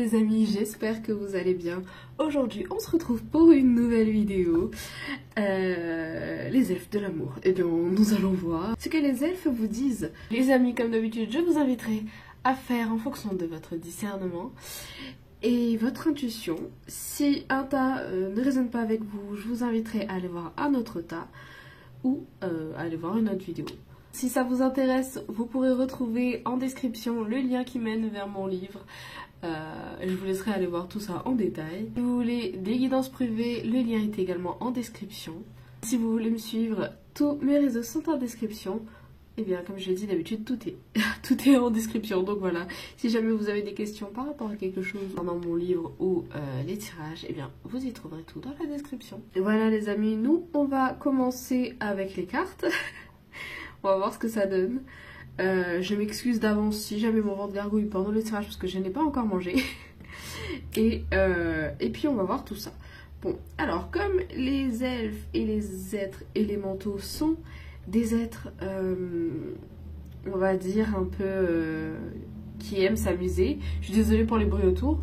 les amis, j'espère que vous allez bien. Aujourd'hui on se retrouve pour une nouvelle vidéo. Les elfes de l'amour. Et bien nous allons voir ce que les elfes vous disent. Les amis, comme d'habitude, je vous inviterai à faire en fonction de votre discernement et votre intuition. Si un tas ne résonne pas avec vous, je vous inviterai à aller voir un autre tas ou à aller voir une autre vidéo. Si ça vous intéresse, vous pourrez retrouver en description le lien qui mène vers mon livre. Je vous laisserai aller voir tout ça en détail. Si vous voulez des guidances privées, le lien est également en description. Si vous voulez me suivre, tous mes réseaux sont en description. Et bien, comme je l'ai dit d'habitude, tout est en description. Donc voilà, si jamais vous avez des questions par rapport à quelque chose pendant mon livre ou les tirages, et bien, vous y trouverez tout dans la description. Et voilà les amis, nous, on va commencer avec les cartes. On va voir ce que ça donne. Je m'excuse d'avance si jamais mon ventre gargouille pendant le tirage parce que je n'ai pas encore mangé. Et puis on va voir tout ça. Bon, alors comme les elfes et les êtres élémentaux sont des êtres, on va dire un peu qui aiment s'amuser. Je suis désolée pour les bruits autour.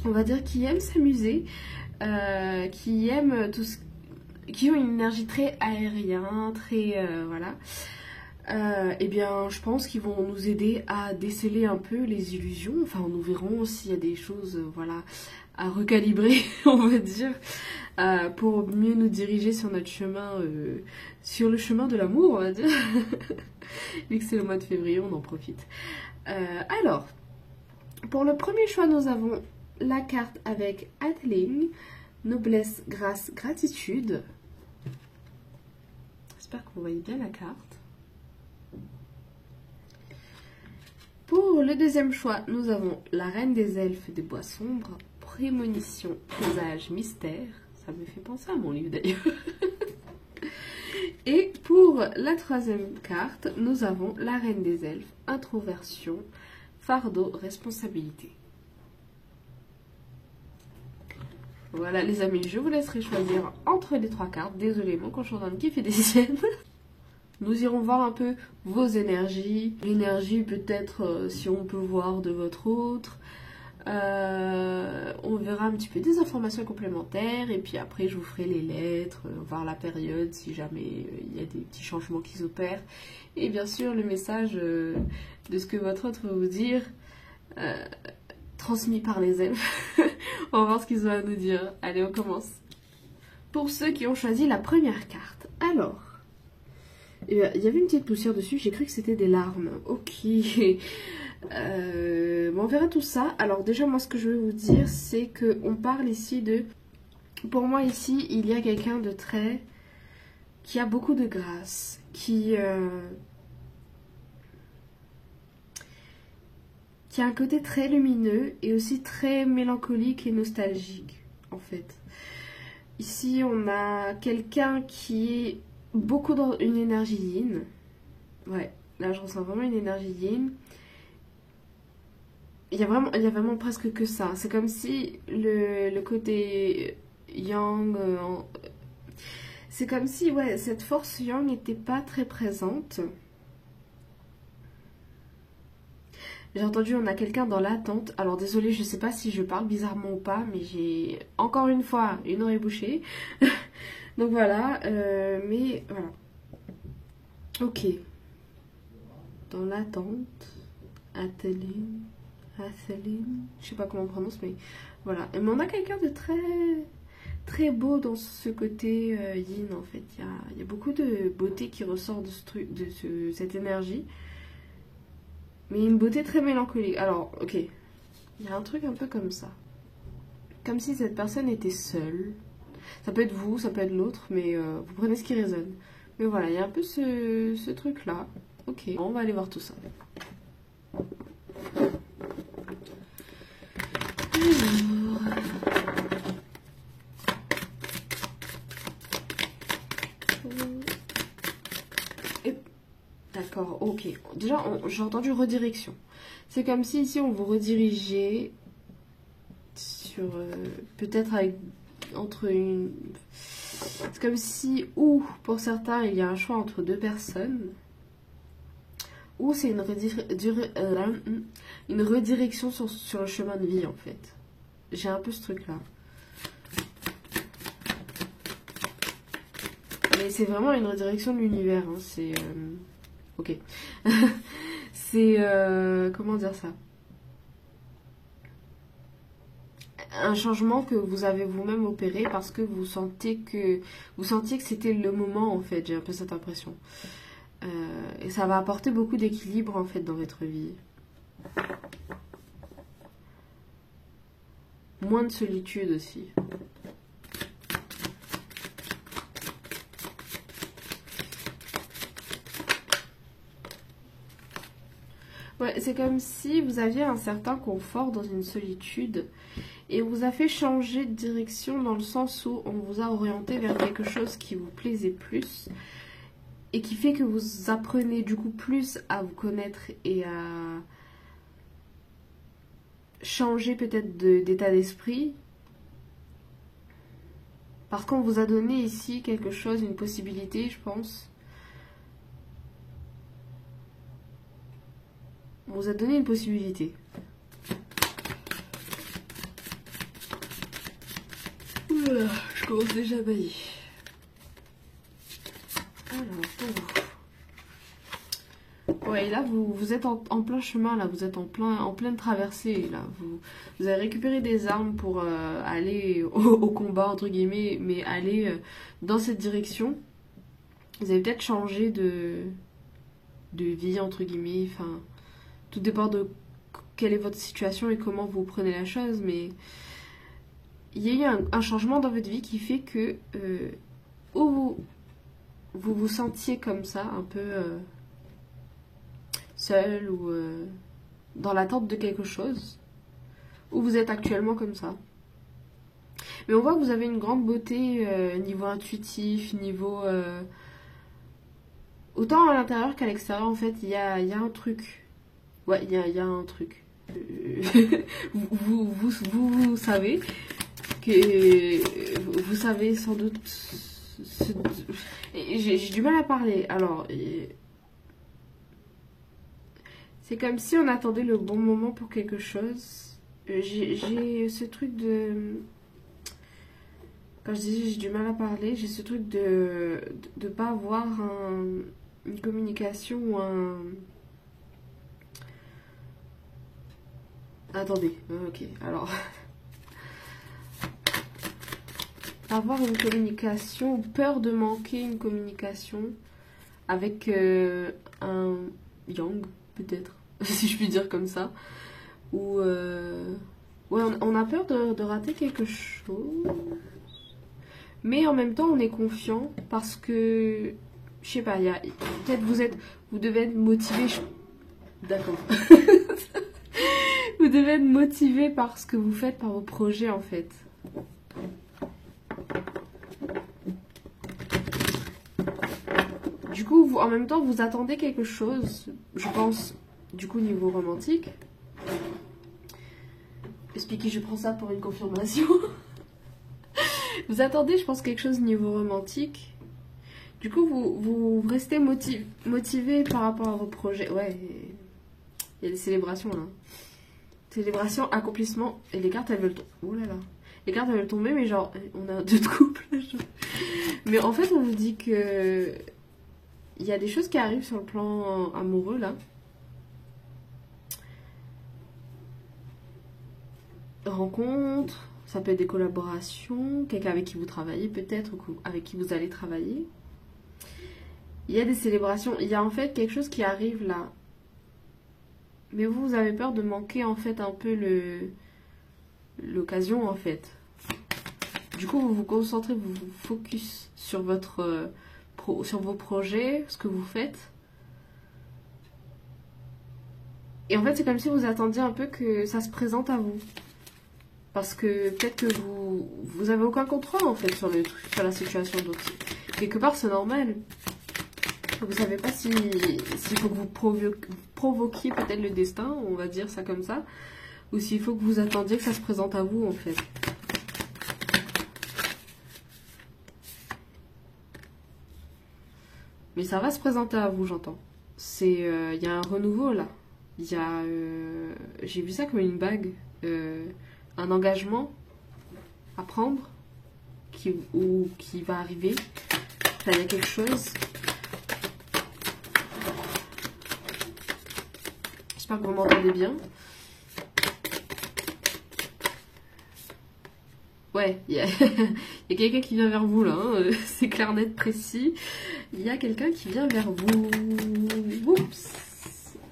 On va dire qui aiment s'amuser, qui aiment tout ce qui ont une énergie très aérienne, très voilà. Eh bien, je pense qu'ils vont nous aider à déceler un peu les illusions. Enfin, nous verrons s'il y a des choses, voilà, à recalibrer, on va dire, pour mieux nous diriger sur notre chemin, sur le chemin de l'amour, on va dire. Vu que c'est le mois de février, on en profite. Alors, pour le premier choix, nous avons la carte avec Atheling, noblesse, grâce, gratitude. J'espère que vous voyez bien la carte. Pour le deuxième choix, nous avons la reine des elfes des bois sombres, prémonition, présage, mystère. Ça me fait penser à mon livre d'ailleurs. Et pour la troisième carte, nous avons la reine des elfes, introversion, fardeau, responsabilité. Voilà les amis, je vous laisserai choisir entre les trois cartes. Désolée, mon conjoint qui fait des siennes. Nous irons voir un peu vos énergies. L'énergie peut-être si on peut voir de votre autre. On verra un petit peu des informations complémentaires. Et puis après je vous ferai les lettres, voir la période si jamais il y a des petits changements qui s'opèrent. Et bien sûr le message de ce que votre autre veut vous dire. Transmis par les elfes. On va voir ce qu'ils ont à nous dire. Allez, on commence. Pour ceux qui ont choisi la première carte. Alors, il y avait une petite poussière dessus. J'ai cru que c'était des larmes. Ok. Bon, on verra tout ça. Alors déjà, moi, ce que je veux vous dire, c'est qu'on parle ici de... Pour moi, ici, il y a quelqu'un de très... qui a beaucoup de grâce. Qui a un côté très lumineux et aussi très mélancolique et nostalgique, en fait. Ici, on a quelqu'un qui est beaucoup dans une énergie yin. Ouais, là, je ressens vraiment une énergie yin. Il y a vraiment presque que ça. C'est comme si le côté yang... c'est comme si, ouais, cette force yang n'était pas très présente. J'ai entendu, on a quelqu'un dans l'attente. Alors désolée, je sais pas si je parle bizarrement ou pas, mais j'ai encore une fois une oreille bouchée. Donc voilà, mais voilà. Ok. Dans l'attente, Atheling, je sais pas comment on prononce, mais voilà. Mais on a quelqu'un de très beau dans ce côté yin en fait. Il y a beaucoup de beauté qui ressort de ce truc, de cette énergie. Mais une beauté très mélancolique. Alors, ok. Il y a un truc un peu comme ça. Comme si cette personne était seule. Ça peut être vous, ça peut être l'autre, mais vous prenez ce qui résonne. Mais voilà, il y a un peu ce truc-là. Ok, on va aller voir tout ça. D'accord, ok. Déjà, j'ai entendu redirection. C'est comme si ici on vous redirigeait sur... peut-être avec... entre une... C'est comme si, ou pour certains, il y a un choix entre deux personnes. ou c'est une redirection sur le chemin de vie en fait. J'ai un peu ce truc là. Mais c'est vraiment une redirection de l'univers, hein. C'est... ok. C'est... comment dire ça? Un changement que vous avez vous-même opéré parce que vous sentiez que c'était le moment en fait. J'ai un peu cette impression. Et ça va apporter beaucoup d'équilibre en fait dans votre vie. Moins de solitude aussi. Ouais, c'est comme si vous aviez un certain confort dans une solitude et on vous a fait changer de direction dans le sens où on vous a orienté vers quelque chose qui vous plaisait plus et qui fait que vous apprenez du coup plus à vous connaître et à changer peut-être d'état d'esprit parce qu'on vous a donné ici quelque chose, une possibilité, je pense. On vous a donné une possibilité. Oula, je commence déjà à bailler. Alors, ouais, là vous êtes en plein chemin, là vous êtes en pleine traversée, là vous avez récupéré des armes pour aller au combat entre guillemets, mais aller dans cette direction. Vous avez peut-être changé de vie entre guillemets, enfin tout dépend de quelle est votre situation et comment vous prenez la chose, mais il y a eu un changement dans votre vie qui fait que où vous vous sentiez comme ça, un peu seul ou dans l'attente de quelque chose, où vous êtes actuellement comme ça. Mais on voit que vous avez une grande beauté niveau intuitif, niveau... autant à l'intérieur qu'à l'extérieur, en fait, il y a un truc. Ouais, il y a un truc. Vous savez que... Vous savez sans doute... J'ai du mal à parler. Alors... C'est comme si on attendait le bon moment pour quelque chose. J'ai ce truc de... Quand je dis j'ai du mal à parler, j'ai ce truc de pas avoir une communication ou un... Attendez, ok, alors... Avoir une communication, ou peur de manquer une communication avec un yang, peut-être, si je puis dire comme ça. Ou... Ouais, on a peur de rater quelque chose. Mais en même temps, on est confiant parce que... Je sais pas, il y a... Peut-être vous devez être motivé... D'accord. Vous devez être motivé par ce que vous faites, par vos projets, en fait. Du coup, en même temps, vous attendez quelque chose, je pense, du coup, niveau romantique. Expliquez, je prends ça pour une confirmation. Vous attendez, je pense, quelque chose niveau romantique. Du coup, vous restez motivé par rapport à vos projets. Ouais, il y a des célébrations, là. Célébration, accomplissement. Et les cartes, elles veulent tomber. Oh là là. Les cartes, elles veulent tomber, mais genre, on a deux de couple. Mais en fait, on vous dit que... Il y a des choses qui arrivent sur le plan amoureux, là. Rencontres, ça peut être des collaborations, quelqu'un avec qui vous travaillez peut-être, ou avec qui vous allez travailler. Il y a des célébrations, il y a en fait quelque chose qui arrive là. Mais vous avez peur de manquer en fait un peu l'occasion en fait. Du coup, vous vous concentrez, vous vous focus sur sur vos projets, ce que vous faites. Et en fait, c'est comme si vous attendiez un peu que ça se présente à vous. Parce que peut-être que vous avez aucun contrôle en fait sur la situation. Donc, quelque part, c'est normal. Vous savez pas s'il faut que vous provoquiez peut-être le destin, on va dire ça comme ça. Ou s'il faut que vous attendiez que ça se présente à vous en fait. Mais ça va se présenter à vous, j'entends. c'est il y a un renouveau là. Il y a j'ai vu ça comme une bague, un engagement à prendre qui va arriver. Enfin, il y a quelque chose. J'espère que vous m'entendez bien. Ouais, il y a quelqu'un qui vient vers vous là, hein. C'est clair, net, précis. Il y a quelqu'un qui vient vers vous. Oups.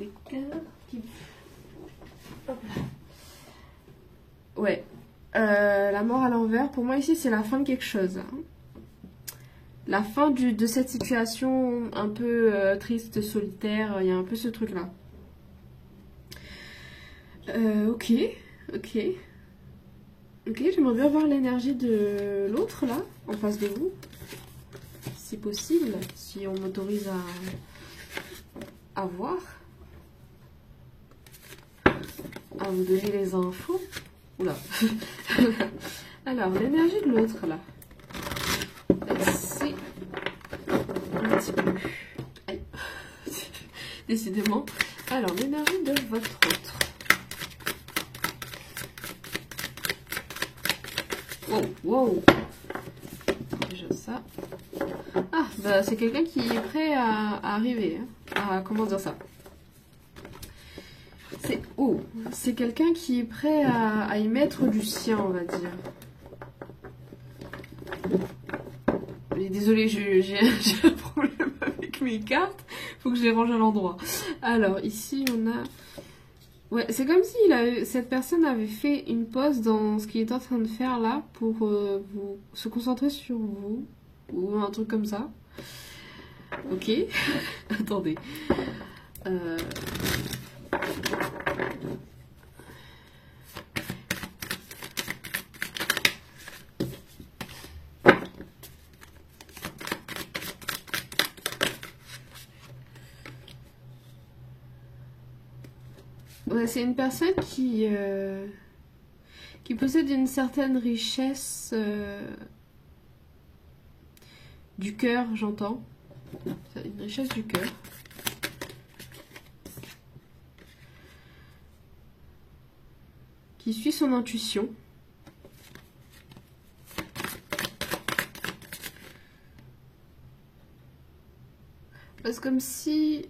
Les cartes qui... Hop là. Ouais. La mort à l'envers, pour moi ici c'est la fin de quelque chose. Hein. La fin de cette situation un peu triste, solitaire, il y a un peu ce truc là. Ok. Ok, j'aimerais bien voir l'énergie de l'autre là, en face de vous. Si possible, si on m'autorise à voir. À vous donner les infos. Oula. Alors, l'énergie de l'autre là. C'est un petit peu. Aïe. Décidément. Alors, l'énergie de votre autre. Wow. Déjà ça. Ah, bah c'est quelqu'un qui est prêt à arriver. Hein. Comment dire ça? C'est quelqu'un qui est prêt à y mettre du sien, on va dire. Mais désolée, j'ai un problème avec mes cartes. Faut que je les range à l'endroit. Alors, ici, on a... Ouais, c'est comme si cette personne avait fait une pause dans ce qu'il est en train de faire là pour se concentrer sur vous. Ou un truc comme ça. Ok. Attendez. Ouais, c'est une personne qui possède une certaine richesse du cœur, j'entends. Une richesse du cœur. Qui suit son intuition. C'est comme si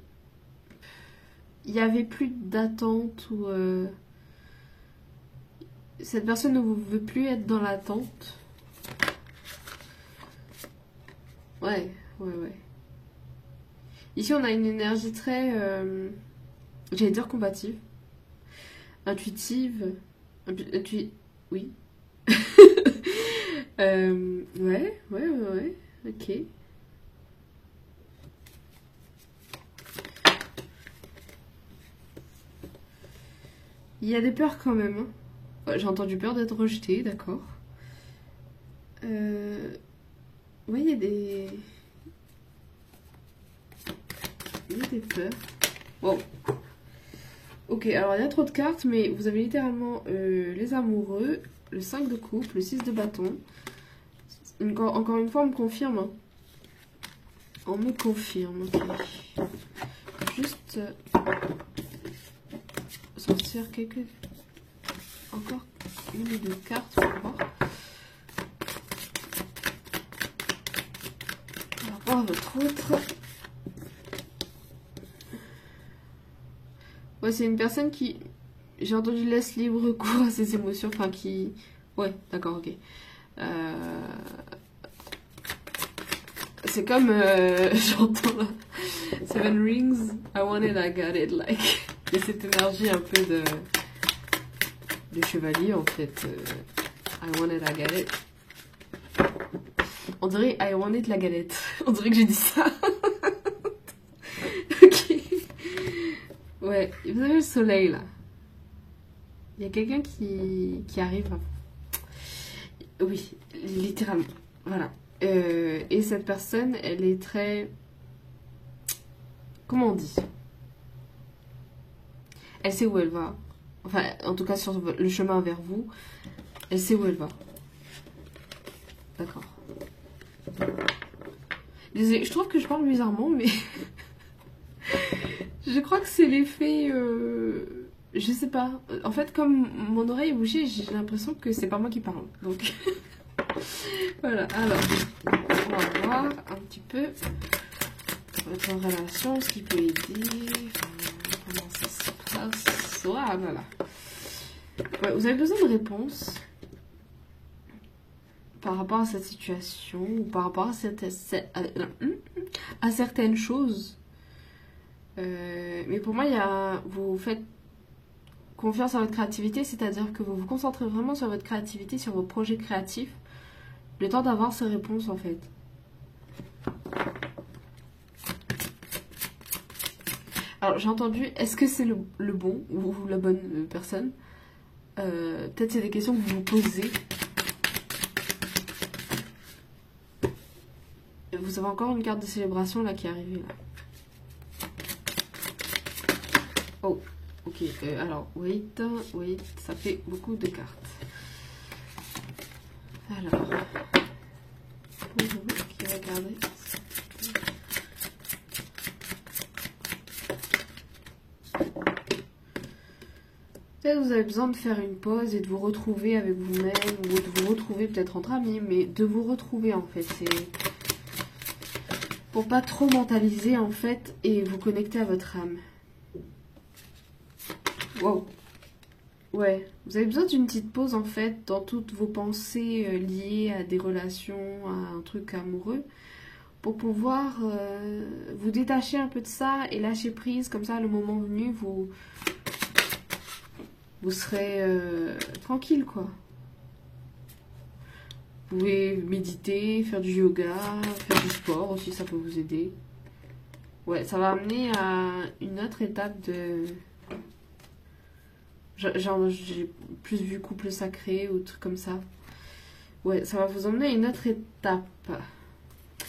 il n'y avait plus d'attente ou cette personne ne veut plus être dans l'attente. Ouais. Ici, on a une énergie très, j'allais dire combative, intuitive, oui. Ouais, ok. Il y a des peurs quand même. Hein. Ouais, j'ai entendu peur d'être rejetée, d'accord. Ouais, il y a des... peurs. Wow. Ok, alors il y a trop de cartes, mais vous avez littéralement les amoureux, le 5 de coupe, le 6 de bâton. Encore une fois, on me confirme. Hein. On me confirme, ok. Juste... sortir quelques... Encore une ou deux cartes pour voir. On va voir votre autre. Ouais, c'est une personne qui... J'ai entendu laisse libre cours à ses émotions. Enfin, qui... Ouais, d'accord, ok. C'est comme... j'entends là. Seven Rings, I want it, I got it. Like... Il y a cette énergie un peu de chevalier en fait. I want it, I got it. On dirait I want it la galette. On dirait que j'ai dit ça. Ok. Ouais, vous avez le soleil là. Il y a quelqu'un qui arrive. Oui, littéralement. Voilà. Et cette personne, elle est très... Comment on dit ? Elle sait où elle va. Enfin, en tout cas, sur le chemin vers vous, elle sait où elle va. D'accord. Désolée, je trouve que je parle bizarrement, mais... Je crois que c'est l'effet... je sais pas. En fait, comme mon oreille est bouchée, j'ai l'impression que c'est pas moi qui parle. Donc, voilà. Alors, on va voir un petit peu votre relation, ce qui peut aider, comment ça se passe. Voilà. Ouais, vous avez besoin de réponses par rapport à cette situation ou par rapport à certaines choses. Mais pour moi, vous faites confiance à votre créativité, c'est-à-dire que vous vous concentrez vraiment sur votre créativité, sur vos projets créatifs, le temps d'avoir ces réponses en fait. Alors j'ai entendu, est-ce que c'est le bon ou la bonne personne? Peut-être c'est des questions que vous vous posez. Vous avez encore une carte de célébration là qui est arrivée là. Oh, ok. Alors, wait, ça fait beaucoup de cartes. Alors, pour vous qui regardez. Peut-être vous avez besoin de faire une pause et de vous retrouver avec vous-même, ou de vous retrouver peut-être entre amis, mais de vous retrouver en fait. C'est pour pas trop mentaliser en fait et vous connecter à votre âme. Wow. Ouais, vous avez besoin d'une petite pause en fait dans toutes vos pensées liées à des relations, à un truc amoureux, pour pouvoir vous détacher un peu de ça et lâcher prise, comme ça le moment venu vous serez tranquille quoi. Vous pouvez méditer, faire du yoga, faire du sport aussi, ça peut vous aider. Ouais, ça va amener à une autre étape de... Genre, j'ai plus vu couple sacré ou trucs comme ça. Ouais, ça va vous emmener à une autre étape.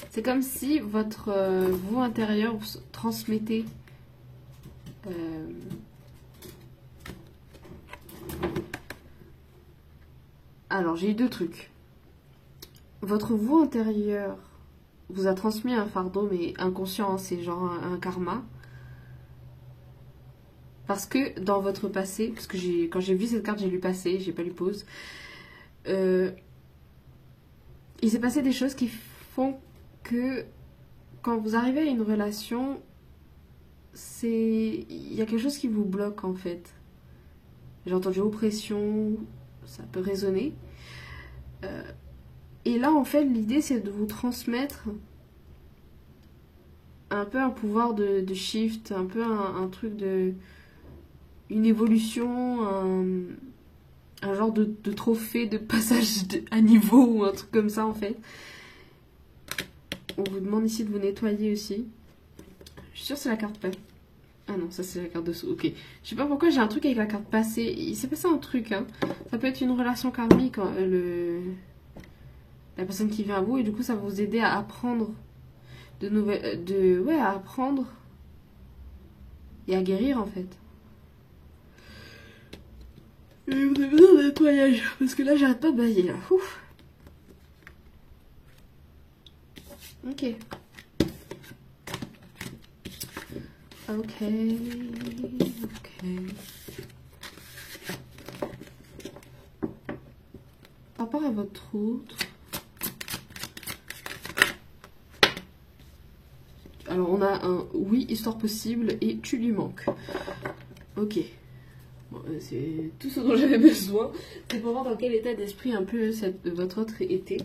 C'est comme si votre vous intérieur vous transmettez alors, j'ai eu deux trucs. Votre vous intérieur vous a transmis un fardeau, mais inconscient, hein, c'est genre un karma. Parce que dans votre passé, parce que quand j'ai vu cette carte, j'ai lu passé, j'ai pas lu pause. Il s'est passé des choses qui font que quand vous arrivez à une relation, il y a quelque chose qui vous bloque en fait. J'ai entendu oppression, ça peut résonner. Et là, en fait, l'idée, c'est de vous transmettre un peu un pouvoir de shift, un peu un truc de... une évolution, un genre de trophée de passage à niveau ou un truc comme ça, en fait. On vous demande ici de vous nettoyer aussi. Je suis sûre que c'est la carte passée. Ah non, ça c'est la carte dessous, ok. Je sais pas pourquoi j'ai un truc avec la carte passée. Il s'est passé un truc, hein. Ça peut être une relation karmique, hein, la personne qui vient à vous, et du coup ça va vous aider à apprendre de nouvelles... ouais, à apprendre et à guérir en fait. Et vous avez besoin de nettoyage, parce que là j'arrête pas de bailler là. Ouf. Ok. Ok. Par rapport à votre autre... Alors on a un oui, histoire possible et tu lui manques. Ok. Bon, c'est tout ce dont j'avais besoin. C'est pour voir dans quel état d'esprit un peu votre autre était.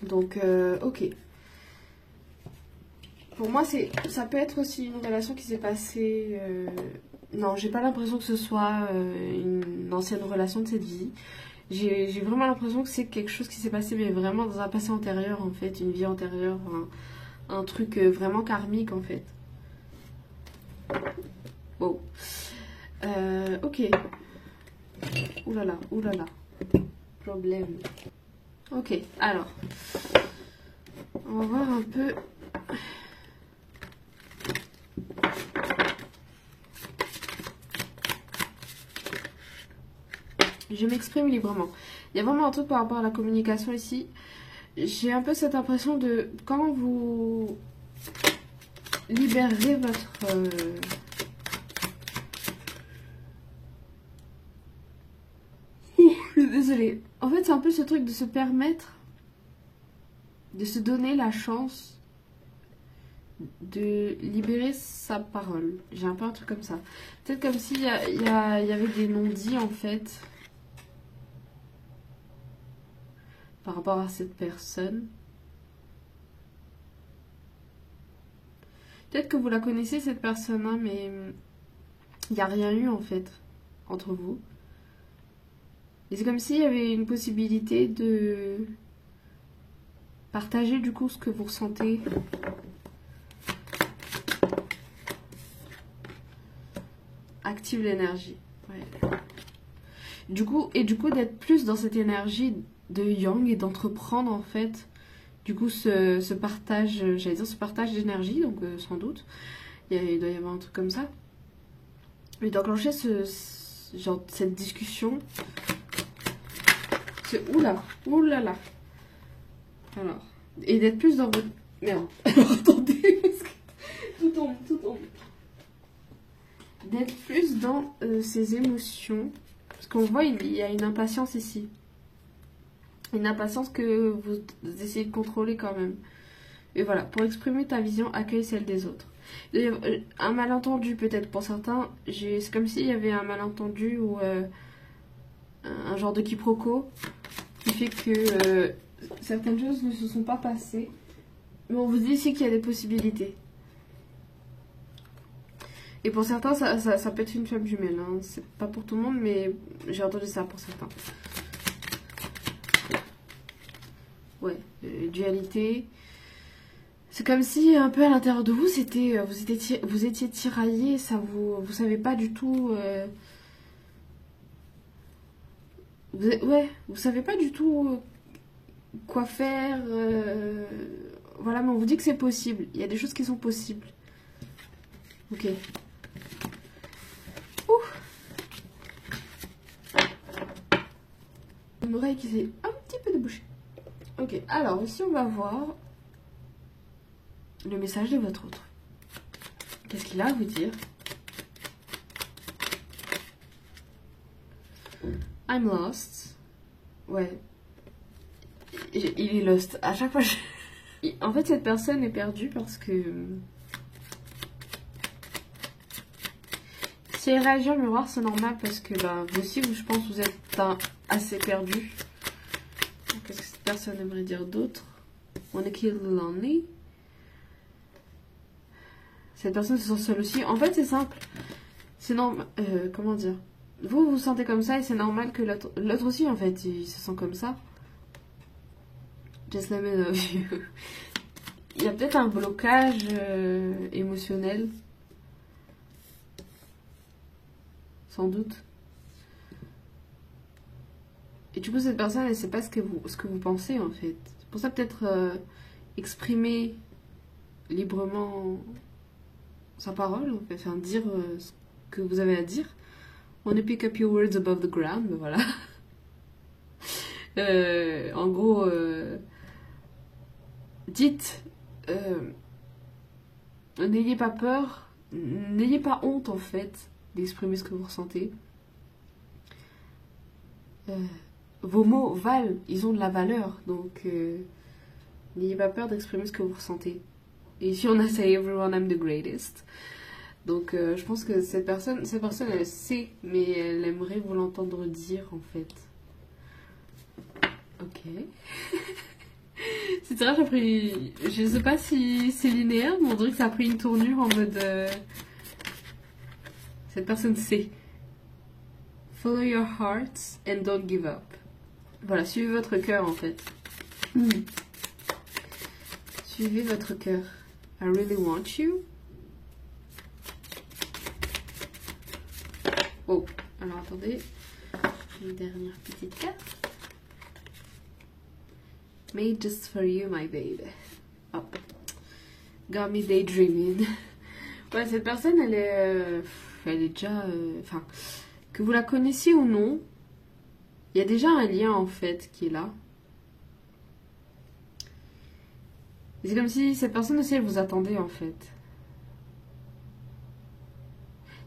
Donc, ok. Pour moi, ça peut être aussi une relation qui s'est passée... Non, j'ai pas l'impression que ce soit une ancienne relation de cette vie. J'ai vraiment l'impression que c'est quelque chose qui s'est passé, mais vraiment dans un passé antérieur, en fait. Une vie antérieure. Un truc vraiment karmique, en fait. Bon. Ok. Oulala. Problème. Ok, alors. On va voir un peu... Je m'exprime librement. Il y a vraiment un truc par rapport à la communication ici. J'ai un peu cette impression de... Quand vous libérer votre... Je suis désolée. En fait, c'est un peu ce truc de se permettre, de se donner la chance de libérer sa parole. J'ai un peu un truc comme ça. Peut-être comme s'il y avait des non-dits, en fait, par rapport à cette personne. Peut-être que vous la connaissez, cette personne-là, mais il n'y a rien eu, en fait, entre vous. Et c'est comme s'il y avait une possibilité de partager, du coup, ce que vous ressentez. Active l'énergie. Ouais. Du coup, d'être plus dans cette énergie de yang et d'entreprendre, en fait, du coup, ce partage, j'allais dire ce partage d'énergie, donc sans doute, il doit y avoir un truc comme ça. Mais d'enclencher genre, cette discussion. C'est oulala. Alors, et d'être plus dans votre... Merde, alors attendez, parce que tout tombe. D'être plus dans ses émotions, parce qu'on voit, il y a une impatience ici. Une impatience que vous essayez de contrôler quand même. Et voilà, pour exprimer ta vision, accueille celle des autres. Un malentendu peut-être pour certains, c'est comme s'il y avait un malentendu ou un genre de quiproquo qui fait que certaines choses ne se sont pas passées. Mais on vous dit ici qu'il y a des possibilités. Et pour certains, ça peut être une flamme jumelle. Hein. C'est pas pour tout le monde, mais j'ai entendu ça pour certains. Ouais, dualité. C'est comme si un peu à l'intérieur de vous, vous étiez tiraillé, vous savez pas du tout. Vous savez pas du tout quoi faire. Voilà, mais on vous dit que c'est possible. Il y a des choses qui sont possibles. Ok. Une oreille qui s'est un petit peu débouchée. Ok, alors ici on va voir le message de votre autre. Qu'est-ce qu'il a à vous dire? I'm lost. Ouais. Il est lost. À chaque fois, en fait, cette personne est perdue parce que... Si elle réagit au miroir, c'est normal parce que bah, vous aussi, je pense, vous êtes assez perdu. Qu'est-ce que cette personne aimerait dire d'autre? Wanna kill lonely. Cette personne se sent seule aussi. En fait, c'est simple. C'est normal. Comment dire? Vous vous sentez comme ça et c'est normal que l'autre aussi, en fait, il se sent comme ça. Just let me love you. Il y a peut-être un blocage émotionnel. Sans doute. Et du coup, cette personne, elle ne sait pas ce que vous pensez, en fait. C'est pour ça, peut-être exprimer librement sa parole, en fait. Enfin, dire ce que vous avez à dire. Wanna pick up your words above the ground, ben voilà. En gros, dites, n'ayez pas peur, n'ayez pas honte, en fait, d'exprimer ce que vous ressentez. Vos mots valent, ils ont de la valeur, donc n'ayez pas peur d'exprimer ce que vous ressentez. Et ici on a Say Everyone I'm the Greatest. Donc je pense que cette personne elle sait, mais elle aimerait vous l'entendre dire en fait. Ok. C'est vrai, j'ai pris... Je sais pas si c'est linéaire, mais on dirait que ça a pris une tournure en mode... Cette personne sait. Follow your hearts and don't give up. Voilà, suivez votre cœur en fait. Suivez votre cœur. I really want you. Oh, alors attendez. Une dernière petite carte. Made just for you, my baby. Hop. Got me daydreaming. Ouais, cette personne, elle est déjà... Enfin, que vous la connaissiez ou non, il y a déjà un lien, en fait, qui est là. C'est comme si cette personne aussi, elle vous attendait en fait.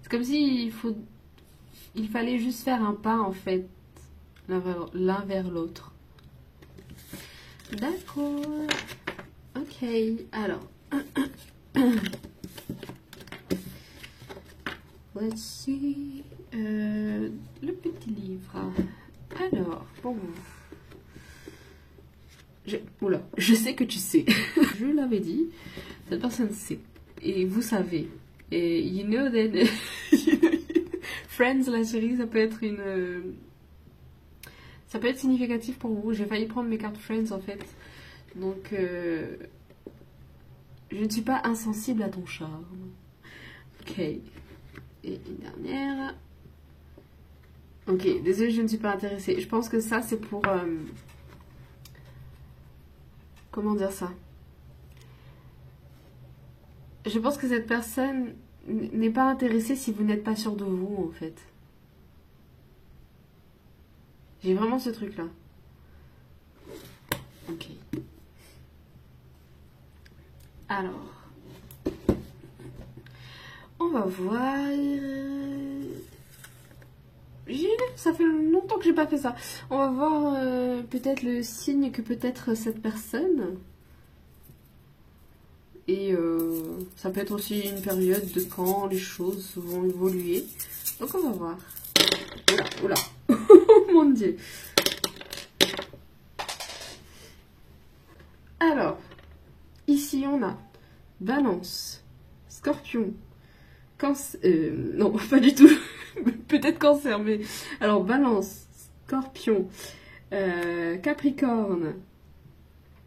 C'est comme si il fallait juste faire un pas en fait, l'un vers l'autre. D'accord. Ok, alors. Let's see. Le petit livre. Alors, pour vous. Oula, je sais que tu sais. Je l'avais dit. Cette personne sait. Et vous savez. Et you know that... Friends, la série, ça peut être une... ça peut être significatif pour vous. J'ai failli prendre mes cartes Friends en fait. Donc... je ne suis pas insensible à ton charme. Ok. Et une dernière. Ok, désolée, je ne suis pas intéressée. Je pense que ça, c'est pour... comment dire ça? Je pense que cette personne n'est pas intéressée si vous n'êtes pas sûr de vous, en fait. J'ai vraiment ce truc-là. Ok. Alors... on va voir... ça fait longtemps que j'ai pas fait ça. On va voir peut-être le signe que peut être cette personne. Et ça peut être aussi une période de quand les choses vont évoluer. Donc on va voir. Oula, oula. Oh mon dieu. Alors, ici on a Balance, Scorpion, Cancer... non, pas du tout. Peut-être Cancer, mais... alors, Balance, Scorpion, Capricorne,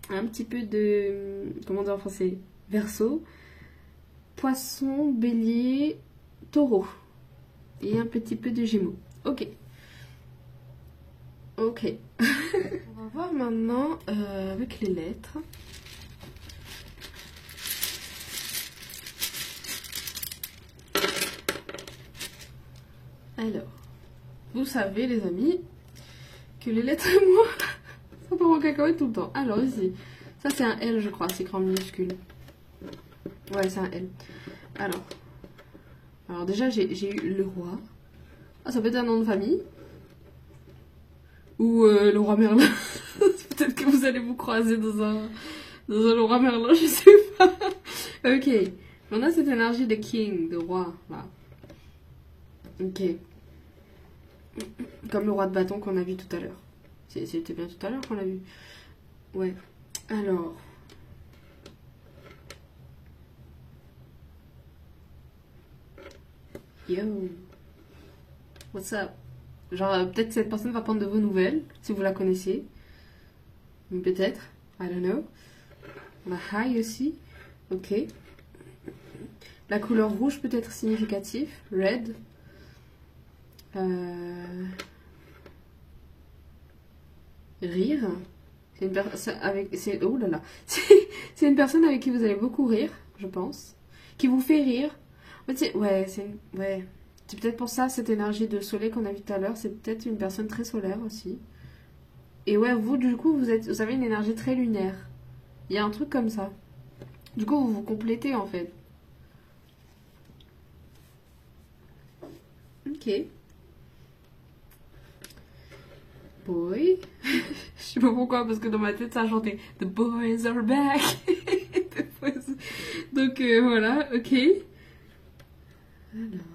un petit peu de... comment dire en français? Verseau, Poisson, Bélier, Taureau. Et un petit peu de Gémeaux. Ok. Ok. On va voir maintenant avec les lettres. Alors, vous savez les amis, que les lettres et moi, ça part en cacahuète tout le temps. Alors ici, ça c'est un L je crois, c'est écrit en minuscule. Ouais, c'est un L. Alors déjà j'ai eu le roi. Ah, ça peut être un nom de famille. Ou le roi Merlin. Peut-être que vous allez vous croiser dans un le roi Merlin, je sais pas. Ok. On a cette énergie de king, de roi. Là. Ok. Comme le roi de bâton qu'on a vu tout à l'heure. C'était bien tout à l'heure qu'on l'a vu. Ouais. Alors. Yo. What's up? Genre, peut-être cette personne va prendre de vos nouvelles, si vous la connaissez. Peut-être. I don't know. On a high aussi. Ok. La couleur rouge peut être significative. Red. Rire. C'est une personne avec... oh là là. C'est une personne avec qui vous allez beaucoup rire, je pense. Qui vous fait rire. En fait, ouais, ouais. C'est peut-être pour ça, cette énergie de soleil qu'on a vu tout à l'heure. C'est peut-être une personne très solaire aussi. Et ouais, vous, du coup, vous avez une énergie très lunaire. Il y a un truc comme ça. Du coup, vous vous complétez, en fait. Ok. Boy. Je sais pas pourquoi, parce que dans ma tête, ça a chanté « The boys are back ». Donc, voilà, ok. Alors...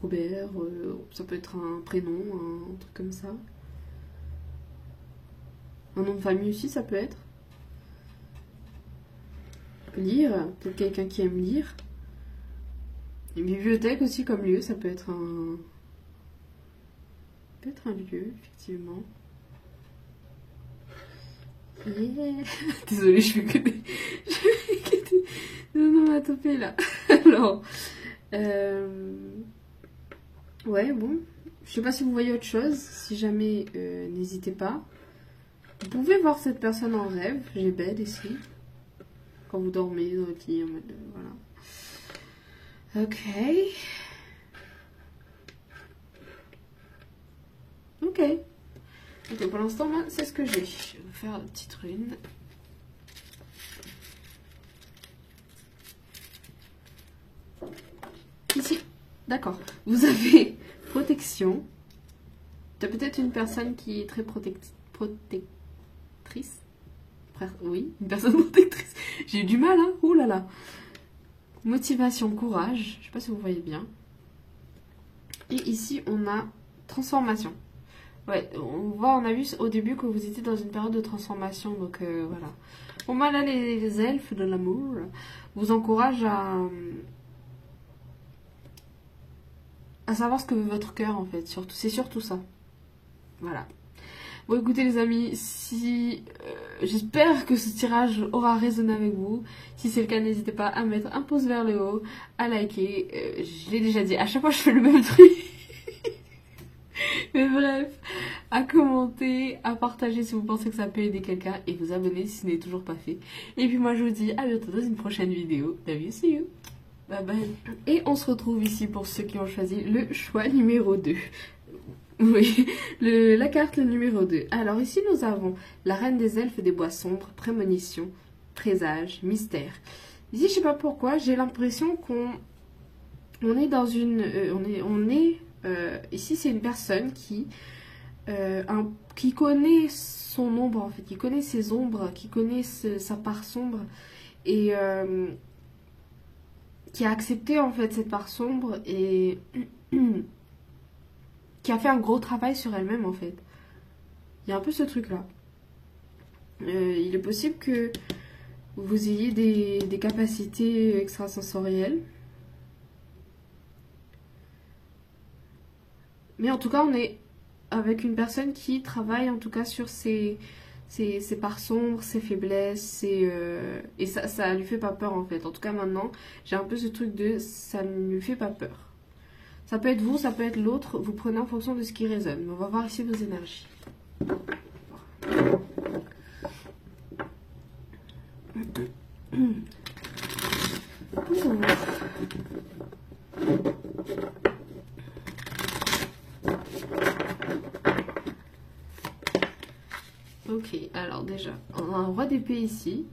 Robert, ça peut être un prénom, un truc comme ça. Un nom de famille aussi, ça peut être. Lire, peut-être quelqu'un qui aime lire. Une bibliothèque aussi comme lieu, ça peut être un... peut-être un lieu, effectivement. Yeah. Désolée, je fais que des... non, à toper là. Alors... ouais, bon. Je sais pas si vous voyez autre chose. Si jamais, n'hésitez pas. Vous pouvez voir cette personne en rêve. J'ai bed ici. Quand vous dormez dans votre lit en mode... voilà. Ok. Ok. Ok, pour l'instant, moi, c'est ce que j'ai. Je vais vous faire la petite rune. Ici, d'accord. Vous avez protection. Tu as peut-être une personne qui est très protectrice. Oui, une personne protectrice. J'ai eu du mal, hein. Ouh là là. Motivation, courage. Je sais pas si vous voyez bien. Et ici, on a transformation. Ouais, on a vu au début que vous étiez dans une période de transformation. Donc voilà. Bon, bah là, les elfes de l'amour vous encouragent à savoir ce que veut votre cœur, en fait. C'est surtout ça. Voilà. Bon, écoutez les amis, si j'espère que ce tirage aura résonné avec vous. Si c'est le cas, n'hésitez pas à mettre un pouce vers le haut, à liker. Je l'ai déjà dit, à chaque fois je fais le même truc. Mais bref, à commenter, à partager si vous pensez que ça peut aider quelqu'un et vous abonner si ce n'est toujours pas fait. Et puis moi je vous dis à bientôt dans une prochaine vidéo. Love you, see you. Bye bye. Et on se retrouve ici pour ceux qui ont choisi le choix numéro 2. Oui, la carte numéro 2. Alors ici nous avons la reine des elfes des bois sombres, prémonition, présage, mystère. Ici je sais pas pourquoi, j'ai l'impression qu'on est dans une... ici c'est une personne qui connaît son ombre en fait, qui connaît ses ombres, qui connaît sa part sombre et qui a accepté en fait cette part sombre et... qui a fait un gros travail sur elle-même en fait. Il y a un peu ce truc là. Il est possible que vous ayez des capacités extrasensorielles. Mais en tout cas on est avec une personne qui travaille en tout cas sur ses parts sombres, ses faiblesses, et ça lui fait pas peur en fait. En tout cas maintenant j'ai un peu ce truc de ça ne lui fait pas peur. Ça peut être vous, ça peut être l'autre, vous prenez en fonction de ce qui résonne. Mais on va voir ici vos énergies. Ok, alors déjà, on a un roi d'épée ici.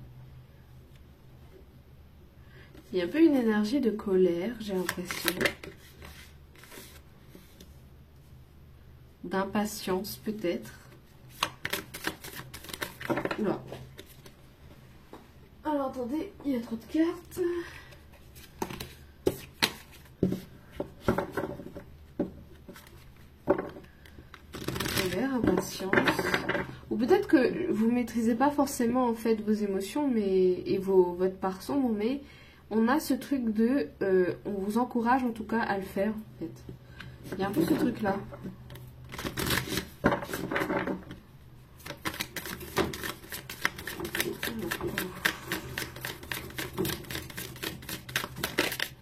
Il y a un peu une énergie de colère, j'ai l'impression. D'impatience peut-être. Oula. Alors attendez, il y a trop de cartes. Colère, impatience. Ou peut-être que vous maîtrisez pas forcément en fait vos émotions et votre part sombre, mais on a ce truc de... on vous encourage en tout cas à le faire en fait. Il y a un peu ce truc là.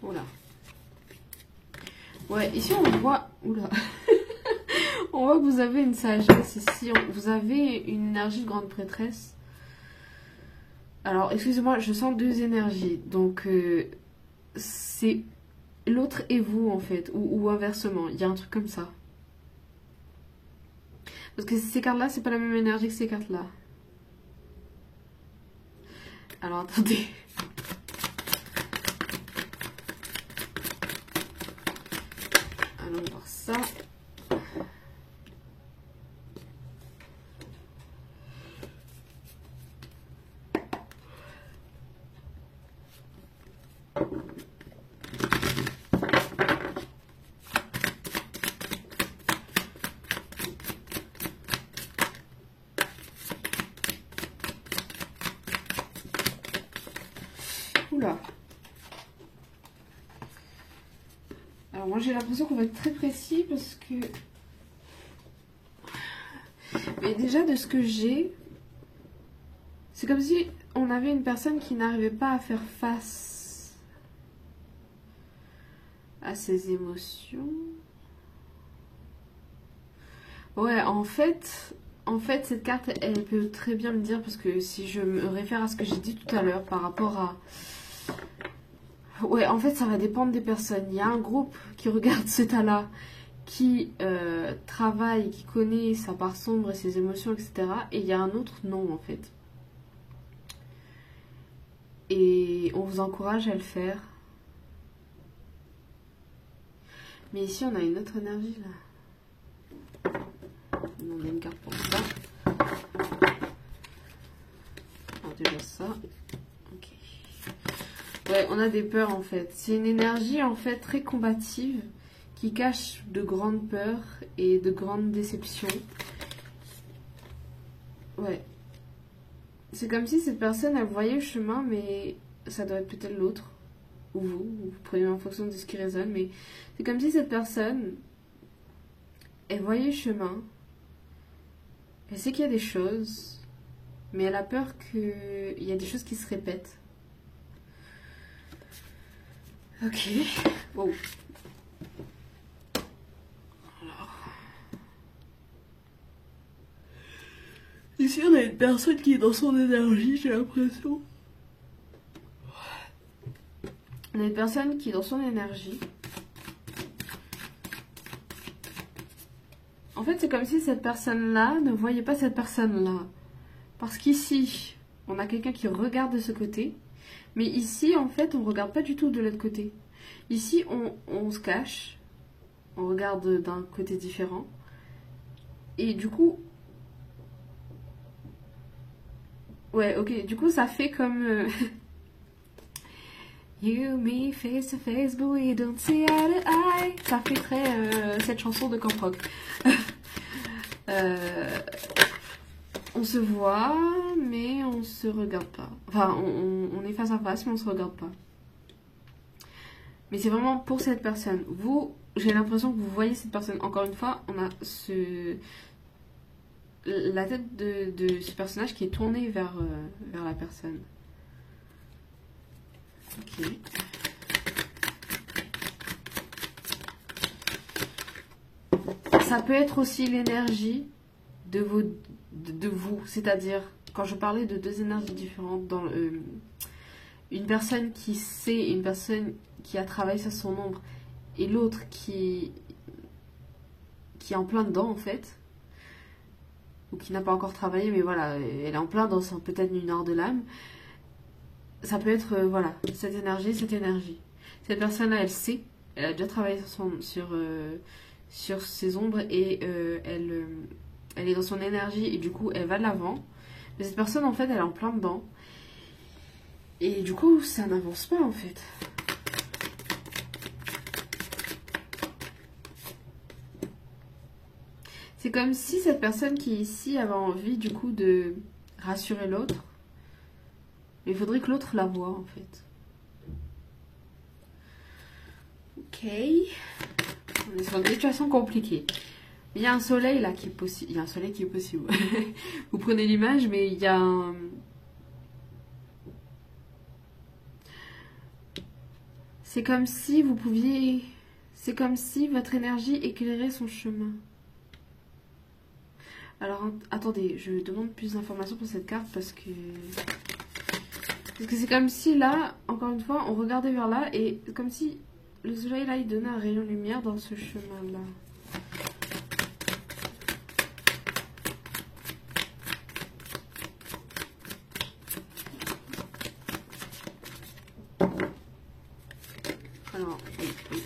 Oula. Ouais, ici on voit... Oula. On voit que vous avez une sagesse ici. Vous avez une énergie de grande prêtresse. Alors, excusez-moi, je sens deux énergies. Donc, c'est l'autre et vous, en fait. Ou inversement. Il y a un truc comme ça. Parce que ces cartes-là, c'est pas la même énergie que ces cartes-là. Alors, attendez. Allons voir ça. Oula. Alors moi j'ai l'impression qu'on va être très précis parce que... Mais déjà de ce que j'ai, c'est comme si on avait une personne qui n'arrivait pas à faire face à ses émotions. Ouais, en fait, cette carte, elle peut très bien me dire, parce que si je me réfère à ce que j'ai dit tout à l'heure par rapport à... Ouais, en fait, ça va dépendre des personnes. Il y a un groupe qui regarde cet tas-là, qui travaille, qui connaît sa part sombre et ses émotions, etc. Et il y a un autre non, en fait. Et on vous encourage à le faire. Mais ici, on a une autre énergie, là. On a une carte pour ça. Déjà ça. Ok. Ouais, on a des peurs, en fait. C'est une énergie, en fait, très combative, qui cache de grandes peurs et de grandes déceptions. Ouais. C'est comme si cette personne, elle voyait le chemin, mais ça doit être peut-être l'autre. Ou vous prenez en fonction de ce qui résonne, mais c'est comme si cette personne, elle voyait le chemin, elle sait qu'il y a des choses, mais elle a peur qu'il y a des choses qui se répètent. Ok. Wow. Alors. Ici, on a une personne qui est dans son énergie, j'ai l'impression. On a une personne qui est dans son énergie. En fait, c'est comme si cette personne-là ne voyait pas cette personne-là. Parce qu'ici, on a quelqu'un qui regarde de ce côté. Mais ici, en fait, on ne regarde pas du tout de l'autre côté. Ici, on se cache. On regarde d'un côté différent. Et du coup... Ouais, ok. Du coup, ça fait comme... You, me, face to face, but we don't see eye to eye. Ça fait très cette chanson de Camp Rock. On se voit, mais on se regarde pas. Enfin, on est face à face, mais on se regarde pas. Mais c'est vraiment pour cette personne. Vous, j'ai l'impression que vous voyez cette personne. Encore une fois, on a la tête de ce personnage qui est tournée vers la personne. Ok. Ça peut être aussi l'énergie de vous. C'est-à-dire, quand je parlais de deux énergies différentes, dans une personne qui sait, une personne qui a travaillé sur son ombre, et l'autre qui est en plein dedans, en fait, ou qui n'a pas encore travaillé, mais voilà, elle est en plein dans peut-être une art de l'âme. Ça peut être, voilà, cette énergie. Cette personne-là, elle sait, elle a déjà travaillé sur ses ombres et elle est dans son énergie et du coup, elle va de l'avant. Mais cette personne, en fait, elle est en plein dedans. Et du coup, ça n'avance pas, en fait. C'est comme si cette personne qui est ici avait envie, du coup, de rassurer l'autre. Mais il faudrait que l'autre la voie, en fait. Ok. On est sur une situation compliquée. Il y a un soleil là qui est possible. Il y a un soleil qui est possible. Vous prenez l'image, mais il y a un... C'est comme si vous pouviez... C'est comme si votre énergie éclairait son chemin. Alors, attendez, je demande plus d'informations pour cette carte parce que c'est comme si là, encore une fois, on regardait vers là et comme si le soleil là, il donnait un rayon de lumière dans ce chemin là. Alors, oui.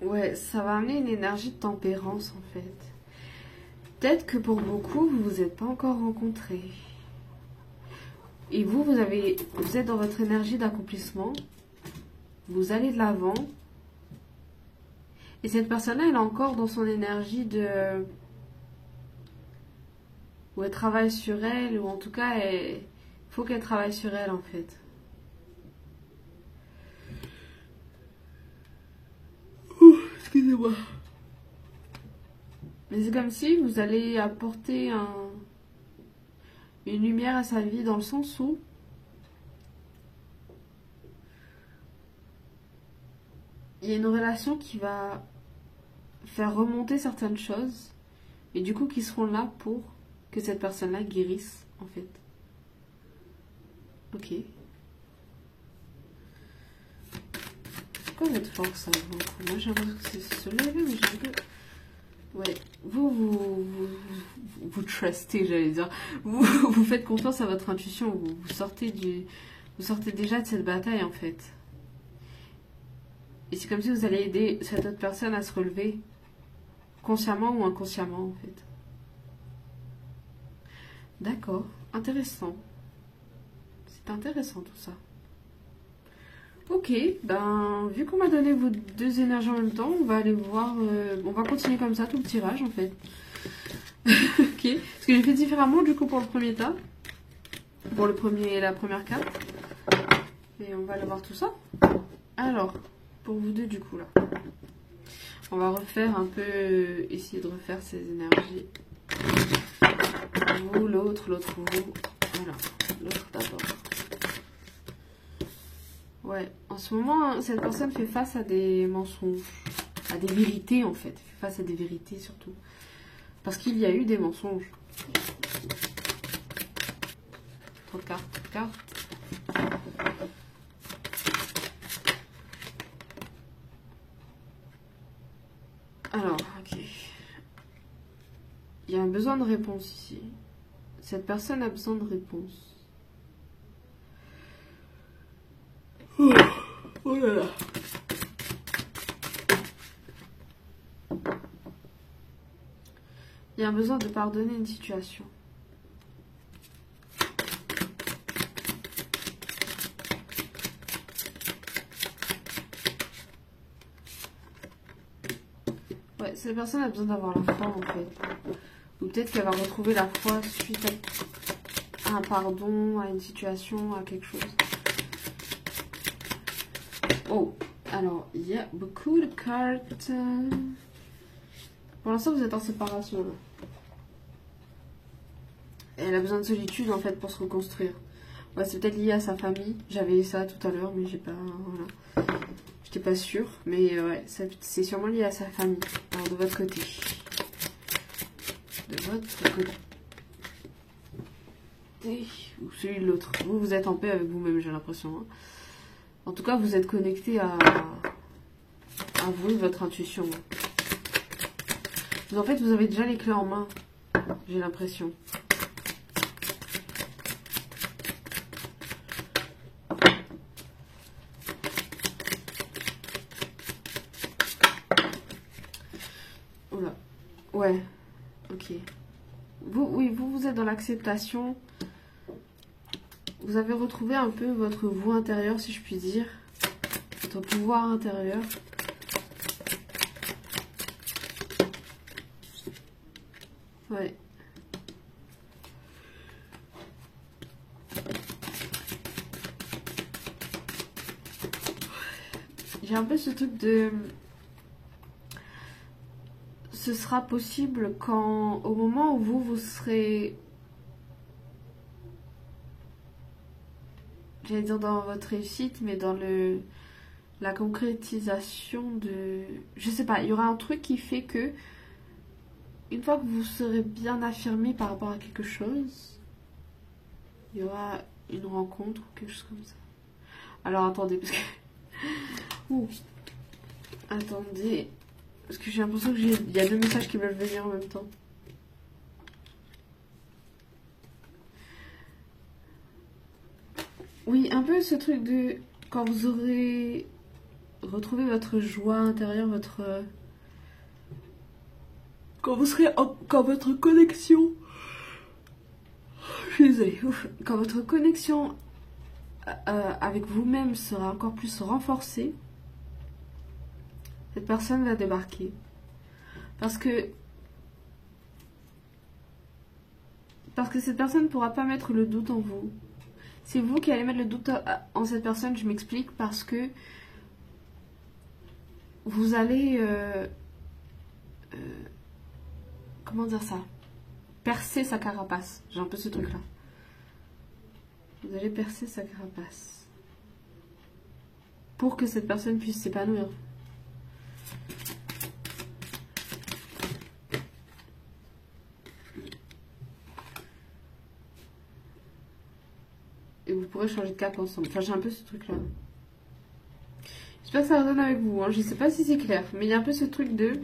Ouais, ça va amener une énergie de tempérance en fait. Peut-être que pour beaucoup, vous vous êtes pas encore rencontrés. Et vous êtes dans votre énergie d'accomplissement. Vous allez de l'avant. Et cette personne-là, elle est encore dans son énergie de... où elle travaille sur elle, ou en tout cas, il faut qu'elle travaille sur elle en fait. Excusez-moi. Mais c'est comme si vous allez apporter une lumière à sa vie dans le sens où il y a une relation qui va faire remonter certaines choses et du coup qui seront là pour que cette personne-là guérisse en fait. Ok. C'est quoi votre force à vous? Moi j'ai l'impression que c'est se lever, mais j'ai un peu... Ouais, vous trustez, j'allais dire. Vous faites confiance à votre intuition, vous sortez déjà de cette bataille en fait. Et c'est comme si vous allez aider cette autre personne à se relever, consciemment ou inconsciemment en fait. D'accord, intéressant. C'est intéressant tout ça. Ok, ben vu qu'on m'a donné vos deux énergies en même temps, on va aller voir, on va continuer comme ça tout le tirage en fait. Ok, parce que j'ai fait différemment du coup pour le premier tas, pour la première carte, et on va aller voir tout ça. Alors, pour vous deux du coup là, on va refaire un peu, essayer de refaire ces énergies. Vous, l'autre, vous, voilà, l'autre d'abord. Ouais, en ce moment, cette personne fait face à des mensonges, à des vérités en fait, fait face à des vérités surtout. Parce qu'il y a eu des mensonges. Trop de cartes, trop de cartes. Alors, ok. Il y a un besoin de réponse ici. Cette personne a besoin de réponse. Oh là là. Il y a un besoin de pardonner une situation. Ouais, cette personne a besoin d'avoir la foi en fait. Ou peut-être qu'elle va retrouver la foi suite à un pardon, à une situation, à quelque chose. Oh, alors, il y a beaucoup de cartes. Pour l'instant, vous êtes en séparation. Là. Et elle a besoin de solitude, en fait, pour se reconstruire. Ouais, c'est peut-être lié à sa famille. J'avais ça tout à l'heure, mais j'ai pas... Voilà. J'étais pas sûre. Mais ouais, c'est sûrement lié à sa famille. Alors, de votre côté. De votre côté. Ou celui de l'autre. Vous êtes en paix avec vous-même, j'ai l'impression. Hein. En tout cas, vous êtes connecté à vous et votre intuition. En fait, vous avez déjà les clés en main, j'ai l'impression. Oula. Ouais. Ok. Vous êtes dans l'acceptation. Vous avez retrouvé un peu votre vous intérieur, si je puis dire. Votre pouvoir intérieur. Ouais. J'ai un peu ce truc de... Ce sera possible quand, au moment où vous serez... J'allais dire dans votre réussite, mais dans la concrétisation de... Je sais pas, il y aura un truc qui fait que... Une fois que vous serez bien affirmé par rapport à quelque chose, il y aura une rencontre ou quelque chose comme ça. Alors attendez, parce que... Ouh. Attendez. Parce que j'ai l'impression qu'il y a deux messages qui veulent venir en même temps. Oui, un peu ce truc de... Quand vous aurez retrouvé votre joie intérieure, votre... Quand vous serez quand votre connexion... Je suis désolée. Quand votre connexion avec vous-même sera encore plus renforcée, cette personne va débarquer. Parce que cette personne ne pourra pas mettre le doute en vous. C'est vous qui allez mettre le doute en cette personne, je m'explique, parce que vous allez... comment dire ça? Percer sa carapace. J'ai un peu ce truc-là. Vous allez percer sa carapace. Pour que cette personne puisse s'épanouir. et vous pourrez changer de cap ensemble. Enfin, j'ai un peu ce truc-là. J'espère que ça résonne avec vous. Hein. Je sais pas si c'est clair, mais il y a un peu ce truc de...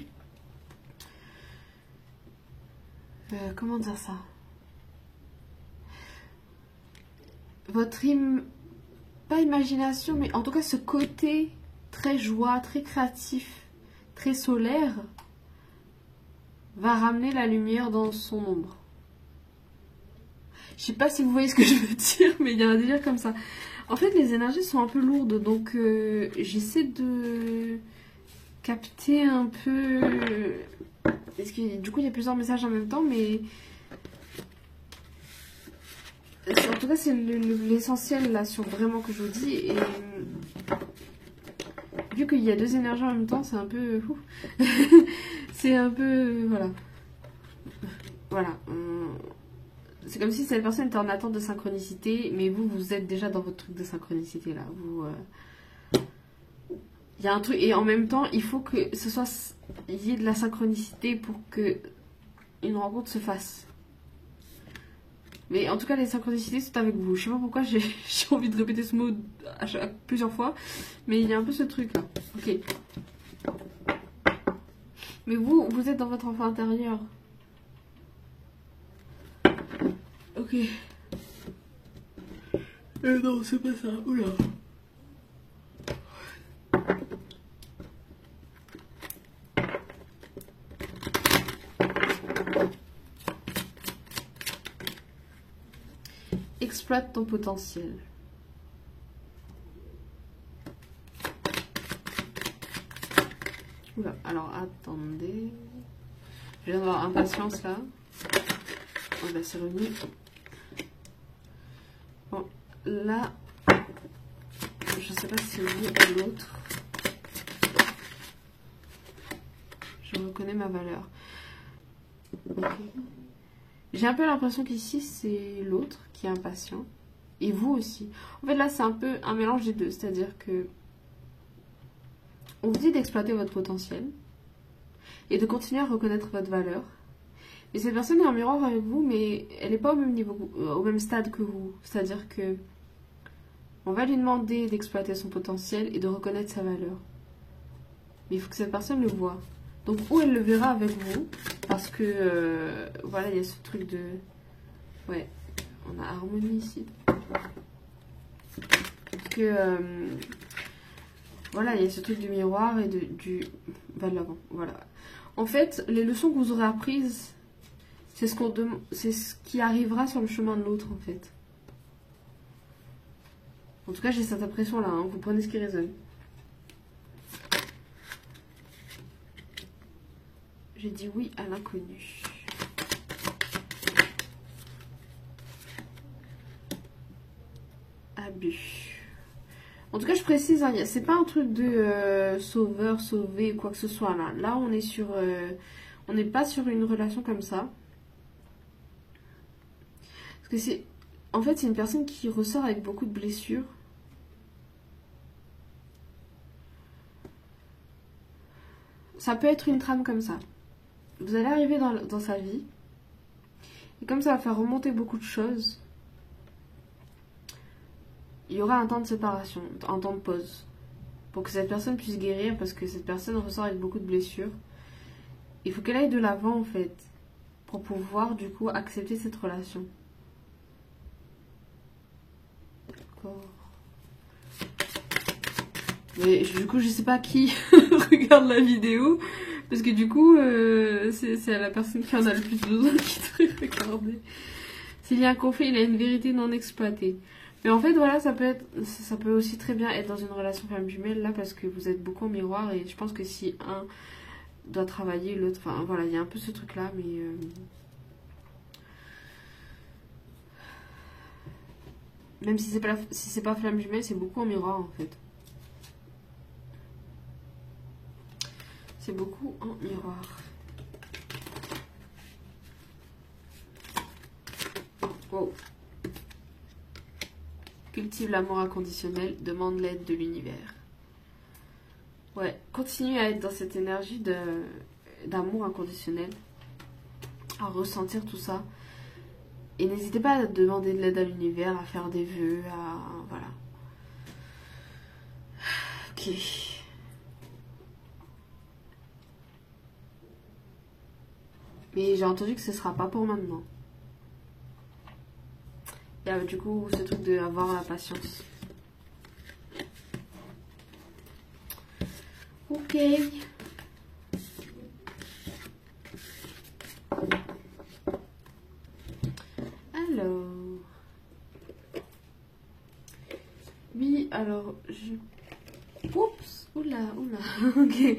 comment dire ça? Votre pas imagination, mais en tout cas ce côté très joie, très créatif, très solaire, va ramener la lumière dans son ombre. Je sais pas si vous voyez ce que je veux dire, mais il y a un délire comme ça. En fait, les énergies sont un peu lourdes, donc j'essaie de capter un peu... Parce que du coup, il y a plusieurs messages en même temps, mais... En tout cas, c'est l'essentiel là sur vraiment que je vous dis. Et vu qu'il y a deux énergies en même temps, c'est un peu... c'est un peu... Voilà. Voilà. C'est comme si cette personne était en attente de synchronicité, mais vous, vous êtes déjà dans votre truc de synchronicité là. Vous... Il y a un truc... Et en même temps, il faut que ce soit... Il y ait de la synchronicité pour que une rencontre se fasse. Mais en tout cas, les synchronicités sont avec vous. Je sais pas pourquoi j'ai envie de répéter ce mot plusieurs fois. Mais il y a un peu ce truc-là. Ok. Mais vous êtes dans votre enfant intérieur. Ok. Non, c'est pas ça. Oula. Exploite ton potentiel. Oula, alors attendez. Je viens d'avoir impatience là. Oh bah c'est revenu. Bon, là, je sais pas si c'est lui ou l'autre. Je reconnais ma valeur. Okay. J'ai un peu l'impression qu'ici c'est l'autre qui est impatient. Et vous aussi. En fait là c'est un peu un mélange des deux. C'est-à-dire que on vous dit d'exploiter votre potentiel et de continuer à reconnaître votre valeur. Mais cette personne est en miroir avec vous, mais elle n'est pas au même niveau, au même stade que vous. C'est-à-dire que on va lui demander d'exploiter son potentiel et de reconnaître sa valeur. Mais il faut que cette personne le voie. Donc, ou elle le verra avec vous, parce que, voilà, il y a ce truc de... Ouais, on a harmonie ici. Parce que, voilà, il y a ce truc du miroir et du... Va de l'avant, voilà. En fait, les leçons que vous aurez apprises, c'est ce qui arrivera sur le chemin de l'autre, en fait. En tout cas, j'ai cette impression-là, hein. Vous prenez ce qui résonne. J'ai dit oui à l'inconnu. Abus. En tout cas, je précise, hein, c'est pas un truc de sauveur, sauvé ou quoi que ce soit là. Là, on est sur, on n'est pas sur une relation comme ça. Parce que c'est, en fait, c'est une personne qui ressort avec beaucoup de blessures. Ça peut être une trame comme ça. Vous allez arriver dans sa vie. Et comme ça va faire remonter beaucoup de choses, il y aura un temps de séparation, un temps de pause. Pour que cette personne puisse guérir, parce que cette personne ressort avec beaucoup de blessures. Il faut qu'elle aille de l'avant, en fait. Pour pouvoir, du coup, accepter cette relation. D'accord. Mais du coup, je sais pas qui regarde la vidéo. Parce que du coup, c'est la personne qui en a le plus besoin qui devrait regarder. S'il y a un conflit, il y a une vérité non exploitée. Mais en fait, voilà, ça peut aussi très bien être dans une relation femme jumelle, là, parce que vous êtes beaucoup en miroir. Et je pense que si un doit travailler, l'autre... Enfin, voilà, il y a un peu ce truc-là, mais... Même si c'est pas flamme jumelle, c'est beaucoup en miroir, en fait. C'est beaucoup en miroir. Wow. Cultive l'amour inconditionnel, demande l'aide de l'univers. Ouais, continue à être dans cette énergie d'amour inconditionnel, à ressentir tout ça. Et n'hésitez pas à demander de l'aide à l'univers, à faire des vœux, à... voilà. Ok. Mais j'ai entendu que ce sera pas pour maintenant. Et du coup, ce truc de avoir la patience. Ok. Alors. Oui, alors, oups, oula, oula. Ok.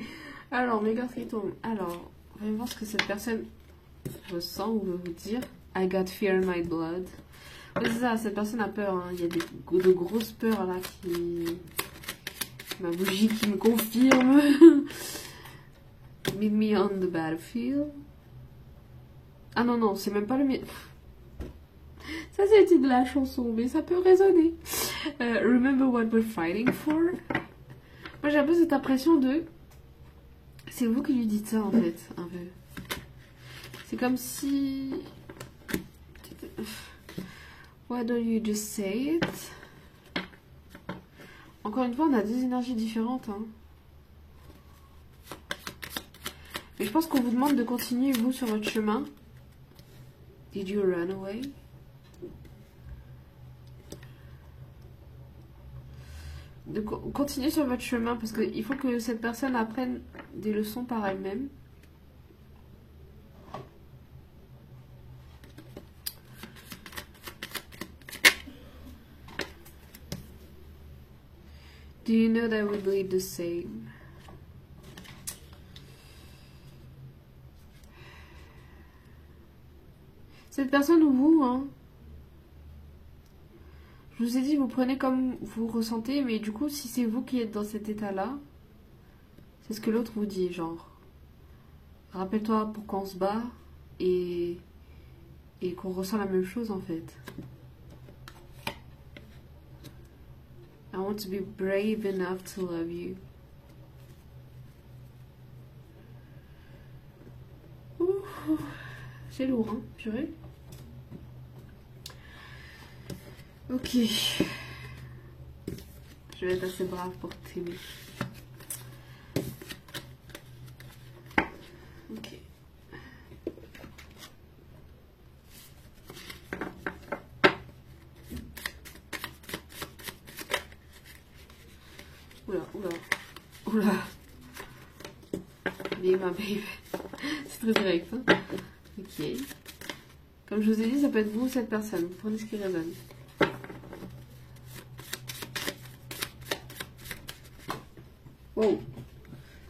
Alors, mes cartes qui tombent. Alors, on va voir ce que cette personne ressent ou veut vous dire. I got fear in my blood. Ouais, c'est ça, cette personne a peur. Hein. Il y a de grosses peurs là qui... Ma bougie qui me confirme. Meet me on the battlefield. Ah non, non, c'est même pas le... Ça, c'est le titre de la chanson, mais ça peut résonner. Remember what we're fighting for. Moi, j'ai un peu cette impression de... C'est vous qui lui dites ça, en fait, un peu. C'est comme si... Why don't you just say it? Encore une fois, on a deux énergies différentes. Hein. Mais je pense qu'on vous demande de continuer, vous, sur votre chemin. Did you run away? De continuer sur votre chemin, parce qu'il faut que cette personne apprenne des leçons par elle-même. Do you know that we bleed the same? Cette personne ou vous, hein. Je vous ai dit, vous prenez comme vous ressentez, mais du coup, si c'est vous qui êtes dans cet état-là, c'est ce que l'autre vous dit, genre. Rappelle-toi pourquoi on se bat et qu'on ressent la même chose en fait. I want to be brave enough to love you. C'est lourd, hein, purée. Ok. Je vais être assez brave pour t'aimer. Ok. Oula, oula, oula. Be my baby. C'est très direct, hein. Ok. Comme je vous ai dit, ça peut être vous ou cette personne. Vous prenez ce qui résonne. Wow. De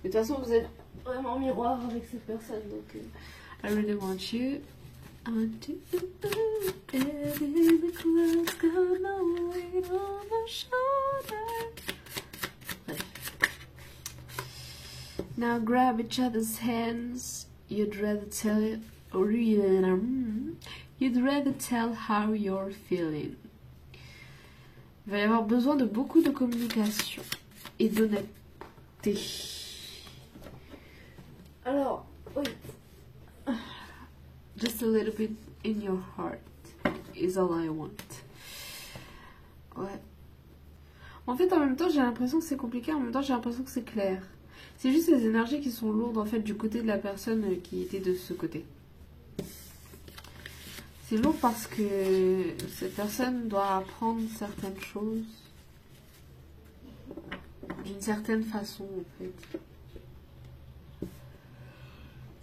toute façon, vous êtes vraiment en miroir avec cette personne. Donc, I really want you. I want to the clouds come away on my shoulder. Bref. Now grab each other's hands. You'd rather tell how you're feeling. Il va y avoir besoin de beaucoup de communication et d'honnêteté. Alors, wait. Just a little bit in your heart is all I want. Ouais. En fait, en même temps, j'ai l'impression que c'est compliqué. En même temps, j'ai l'impression que c'est clair. C'est juste les énergies qui sont lourdes, en fait, du côté de la personne qui était de ce côté. C'est lourd parce que cette personne doit apprendre certaines choses d'une certaine façon, en fait.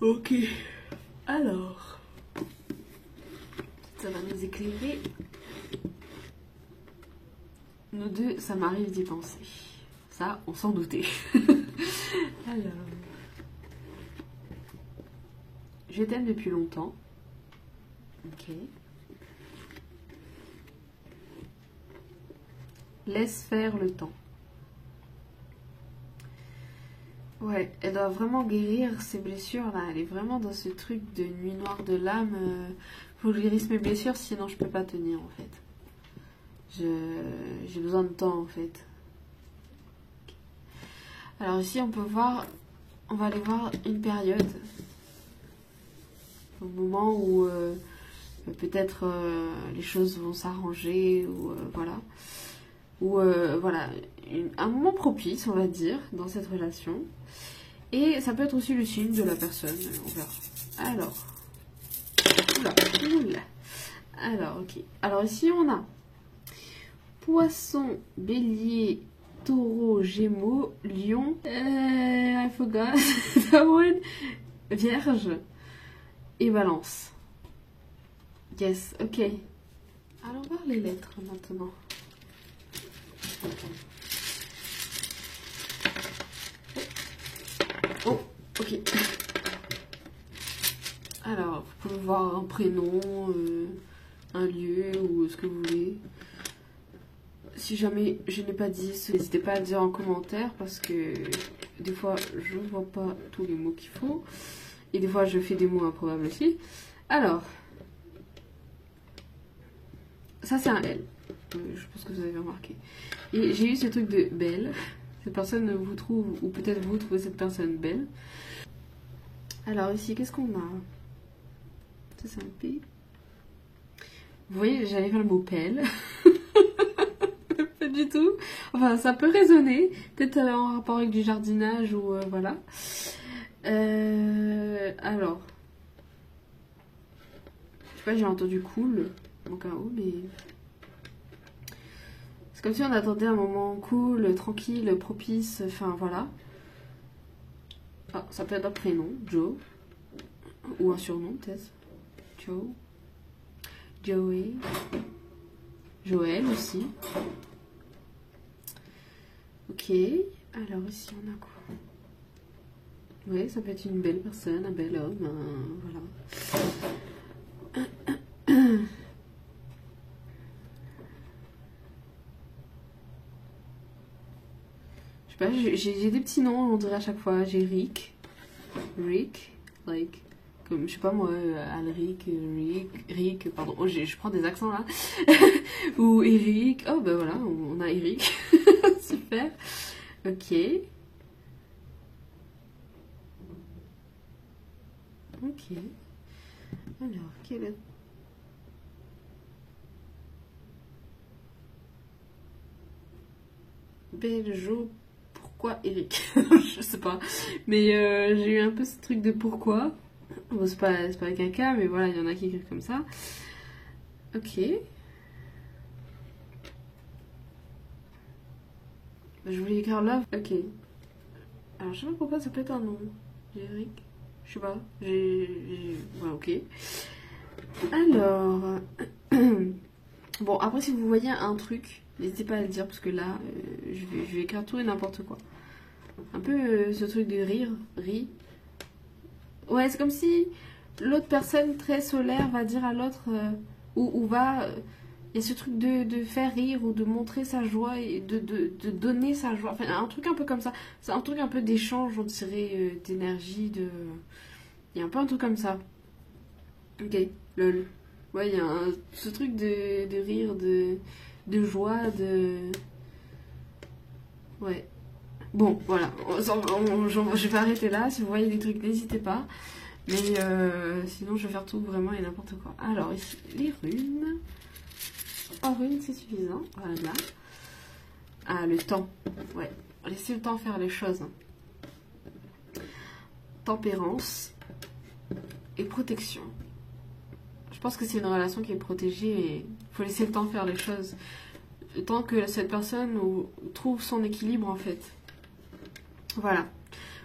Ok. Alors, ça va nous éclairer. Nous deux, ça m'arrive d'y penser. Ça, on s'en doutait. Alors, je t'aime depuis longtemps. Ok. Laisse faire le temps. Ouais, elle doit vraiment guérir ses blessures là. Elle est vraiment dans ce truc de nuit noire de l'âme. Faut que je guérisse mes blessures, sinon je peux pas tenir en fait. J'ai besoin de temps en fait. Alors ici on peut voir, on va aller voir une période. Au moment où peut-être les choses vont s'arranger, ou voilà. Ou voilà, un moment propice, on va dire, dans cette relation. Et ça peut être aussi le signe de la personne, on verra. Alors, oula. Alors, ok. Alors ici, on a Poisson, Bélier, Taureau, Gémeaux, Lion, I forgot that one, Vierge et Balance. Yes, ok. Allons voir les lettres maintenant. Oh, ok. Alors, vous pouvez voir un prénom, un lieu ou ce que vous voulez. Si jamais je n'ai pas dit, n'hésitez pas à le dire en commentaire parce que des fois je ne vois pas tous les mots qu'il faut. Et des fois je fais des mots improbables aussi. Alors, ça c'est un L. Je pense que vous avez remarqué. Et j'ai eu ce truc de belle. Cette personne vous trouve, ou peut-être vous trouvez cette personne belle. Alors ici, qu'est-ce qu'on a? Ça c'est un P. Vous voyez, j'allais faire le mot pelle. Pas du tout. Enfin, ça peut résonner. Peut-être en rapport avec du jardinage ou voilà. Alors. Je sais pas, j'ai entendu cool. Au cas où, mais. C'est comme si on attendait un moment cool, tranquille, propice. Enfin, voilà. Ah, ça peut être un prénom. Joe. Ou un surnom, peut-être. Joe. Joey. Joël aussi. Ok, alors ici on a quoi? Ouais, ça peut être une belle personne, un bel homme, voilà. Je sais pas, j'ai des petits noms, on dirait à chaque fois. J'ai Rick, like, comme je sais pas moi, Alric, Rick, pardon, oh, je prends des accents là. Ou Eric, oh ben voilà, on a Eric, super, ok. Ok. Alors, quel est... Beljo, pourquoi Eric? Je sais pas. Mais j'ai eu un peu ce truc de pourquoi. Bon, c'est pas avec un cas, mais voilà, il y en a qui écrivent comme ça. Ok. Je voulais écrire love. Ok. Alors, je sais pas pourquoi ça peut être un nom. Eric. Je sais pas. Ouais, ok. Alors. Bon, après, si vous voyez un truc, n'hésitez pas à le dire, parce que là, je vais écrire tout et n'importe quoi. Un peu ce truc de rire. Ouais, c'est comme si l'autre personne très solaire va dire à l'autre, ou va... Il y a ce truc de faire rire ou de montrer sa joie et de donner sa joie. Enfin, un truc un peu comme ça. C'est un truc un peu d'échange, on dirait, d'énergie, de... Il y a un peu un truc comme ça. Ok, lol. Ouais, il y a ce truc de rire, de joie, de... Ouais. Bon, voilà. Je vais arrêter là. Si vous voyez des trucs, n'hésitez pas. Mais sinon, je vais faire tout vraiment et n'importe quoi. Alors, ici, les runes. En runes, c'est suffisant. Voilà. Ah, le temps. Ouais. Laissez le temps faire les choses. Tempérance et protection. Je pense que c'est une relation qui est protégée et il faut laisser le temps faire les choses. Le temps que cette personne trouve son équilibre, en fait. Voilà.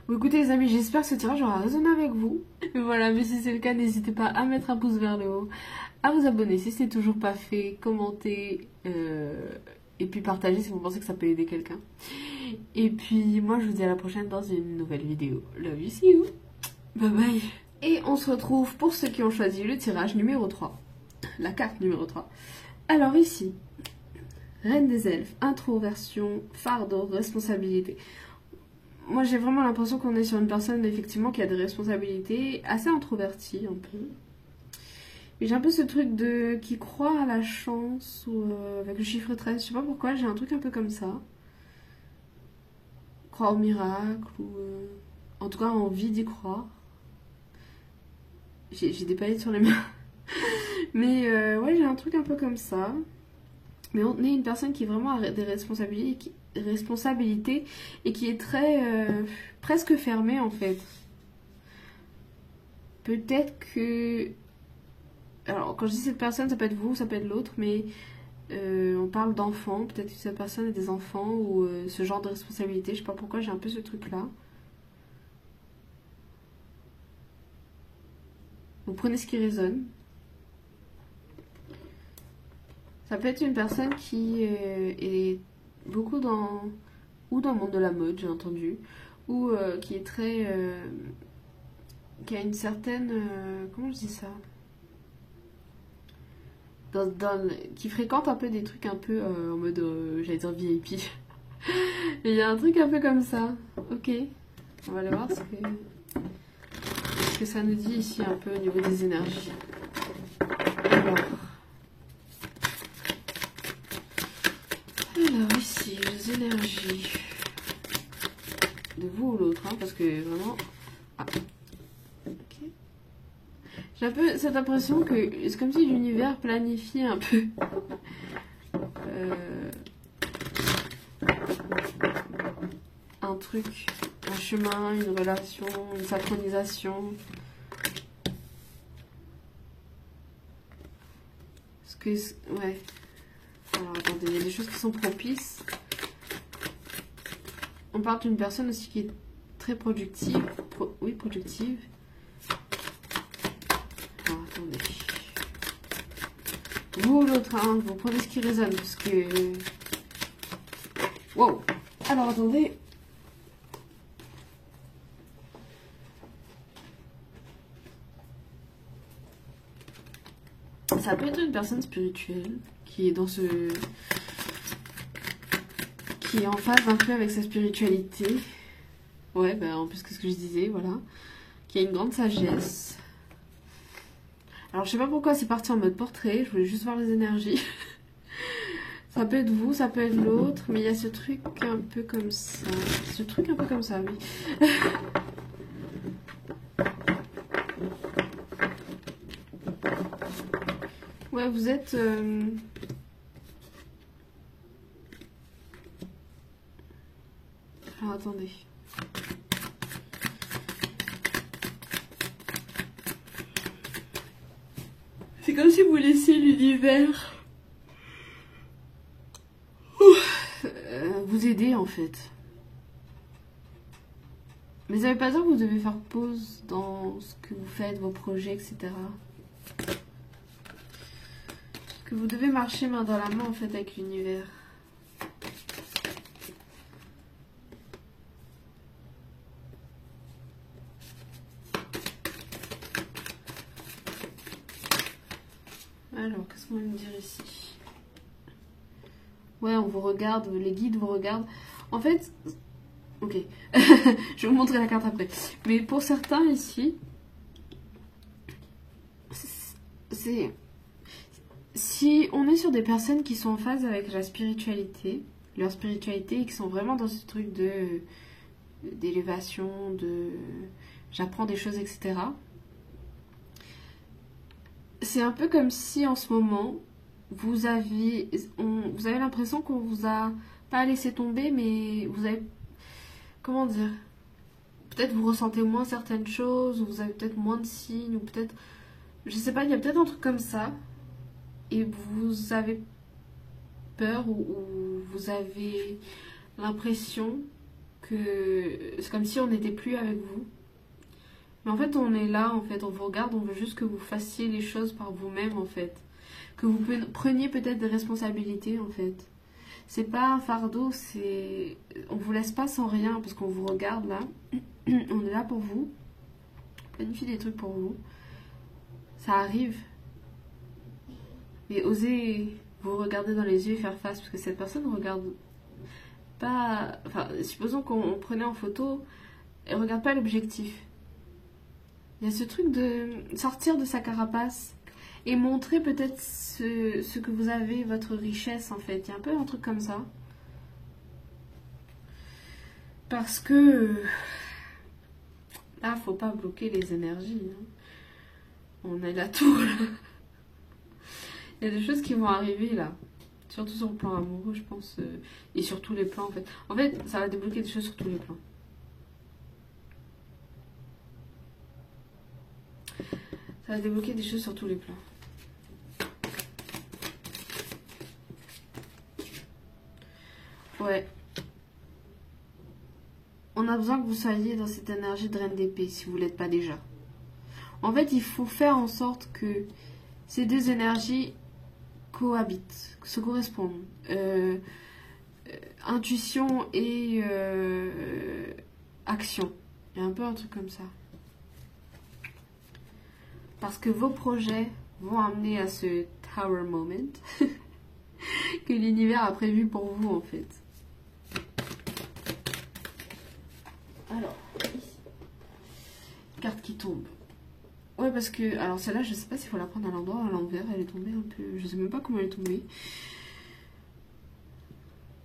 Bon, écoutez les amis, j'espère que ce tirage aura résonné avec vous. Voilà, mais si c'est le cas, n'hésitez pas à mettre un pouce vers le haut, à vous abonner si c'est toujours pas fait, commenter, et puis partager si vous pensez que ça peut aider quelqu'un. Et puis moi, je vous dis à la prochaine dans une nouvelle vidéo. Love you, see you. Bye bye. Et on se retrouve pour ceux qui ont choisi le tirage numéro 3. La carte numéro 3. Alors ici, Reine des Elfes, introversion, fardeau, responsabilité. Moi, j'ai vraiment l'impression qu'on est sur une personne, effectivement, qui a des responsabilités, assez introvertie, un peu. Mais j'ai un peu ce truc de... qui croit à la chance, ou avec le chiffre 13, je sais pas pourquoi, j'ai un truc un peu comme ça. Croire au miracle, ou... en tout cas, envie d'y croire. J'ai des paillettes sur les mains. Mais ouais, j'ai un truc un peu comme ça. Mais on est une personne qui vraiment a des responsabilités et qui est très presque fermée en fait. Peut-être que... Alors quand je dis cette personne, ça peut être vous, ça peut être l'autre, mais on parle d'enfants. Peut-être que cette personne a des enfants ou ce genre de responsabilité. Je sais pas pourquoi j'ai un peu ce truc-là. Vous prenez ce qui résonne. Ça peut être une personne qui est beaucoup dans... ou dans le monde de la mode, j'ai entendu, ou qui est très... qui a une certaine... comment je dis ça, qui fréquente un peu des trucs un peu en mode, j'allais dire VIP. Mais il y a un truc un peu comme ça. Ok, on va aller voir ce que ça nous dit ici un peu au niveau des énergies. Alors ici, les énergies de vous ou l'autre, hein, parce que vraiment... Ah. Ok. J'ai un peu cette impression que c'est comme si l'univers planifiait un peu un truc, un chemin, une relation, une synchronisation. Parce que... ouais. Alors attendez, il y a des choses qui sont propices. On parle d'une personne aussi qui est très productive. Oui, productive. Alors attendez. Vous ou l'autre, hein, vous prenez ce qui résonne. Parce que... Wow. Alors attendez. Ça peut être une personne spirituelle qui est dans ce... qui est en phase un peu avec sa spiritualité. Ouais, bah en plus que ce que je disais, voilà. Qui a une grande sagesse. Alors je sais pas pourquoi c'est parti en mode portrait, je voulais juste voir les énergies. Ça peut être vous, ça peut être l'autre, mais il y a ce truc un peu comme ça. Ce truc un peu comme ça, oui. Ouais, vous êtes... Alors attendez. C'est comme si vous laissiez l'univers vous aider en fait. Mais ça veut pas dire que vous devez faire pause dans ce que vous faites, vos projets, etc. Que vous devez marcher main dans la main en fait avec l'univers. Alors, qu'est-ce qu'on va me dire ici? Ouais, on vous regarde, les guides vous regardent. En fait, ok, je vais vous montrer la carte après. Mais pour certains ici, c'est... Si on est sur des personnes qui sont en phase avec la spiritualité, leur spiritualité, et qui sont vraiment dans ce truc de d'élévation, de j'apprends des choses, etc. C'est un peu comme si en ce moment, vous avez l'impression qu'on vous a pas laissé tomber, mais vous avez, comment dire, peut-être vous ressentez moins certaines choses, ou vous avez peut-être moins de signes, ou peut-être, je sais pas, il y a peut-être un truc comme ça, et vous avez peur, ou vous avez l'impression que c'est comme si on n'était plus avec vous. Mais en fait, on est là, en fait, on vous regarde, on veut juste que vous fassiez les choses par vous-même, en fait. Que vous preniez peut-être des responsabilités, en fait. C'est pas un fardeau, c'est... On vous laisse pas sans rien, parce qu'on vous regarde, là. On est là pour vous. On planifie des trucs pour vous. Ça arrive. Mais osez vous regarder dans les yeux et faire face, parce que cette personne regarde pas... Enfin, supposons qu'on prenait en photo, elle regarde pas l'objectif. Il y a ce truc de sortir de sa carapace et montrer peut-être ce que vous avez, votre richesse en fait. Il y a un peu un truc comme ça. Parce que là, faut pas bloquer les énergies. Hein. On est la tour là. Il y a des choses qui vont arriver là. Surtout sur le plan amoureux, je pense. Et sur tous les plans, en fait. En fait, ça va débloquer des choses sur tous les plans. Ça va débloquer des choses sur tous les plans. Ouais. On a besoin que vous soyez dans cette énergie de reine d'épée, si vous ne l'êtes pas déjà. En fait, il faut faire en sorte que ces deux énergies cohabitent, se correspondent. Intuition et action. Il y a un peu un truc comme ça. Parce que vos projets vont amener à ce Tower Moment que l'univers a prévu pour vous, en fait. Alors, ici. Carte qui tombe. Ouais, parce que... Alors, celle-là, je sais pas s'il faut la prendre à l'endroit ou à l'envers. Elle est tombée un peu... Je sais même pas comment elle est tombée.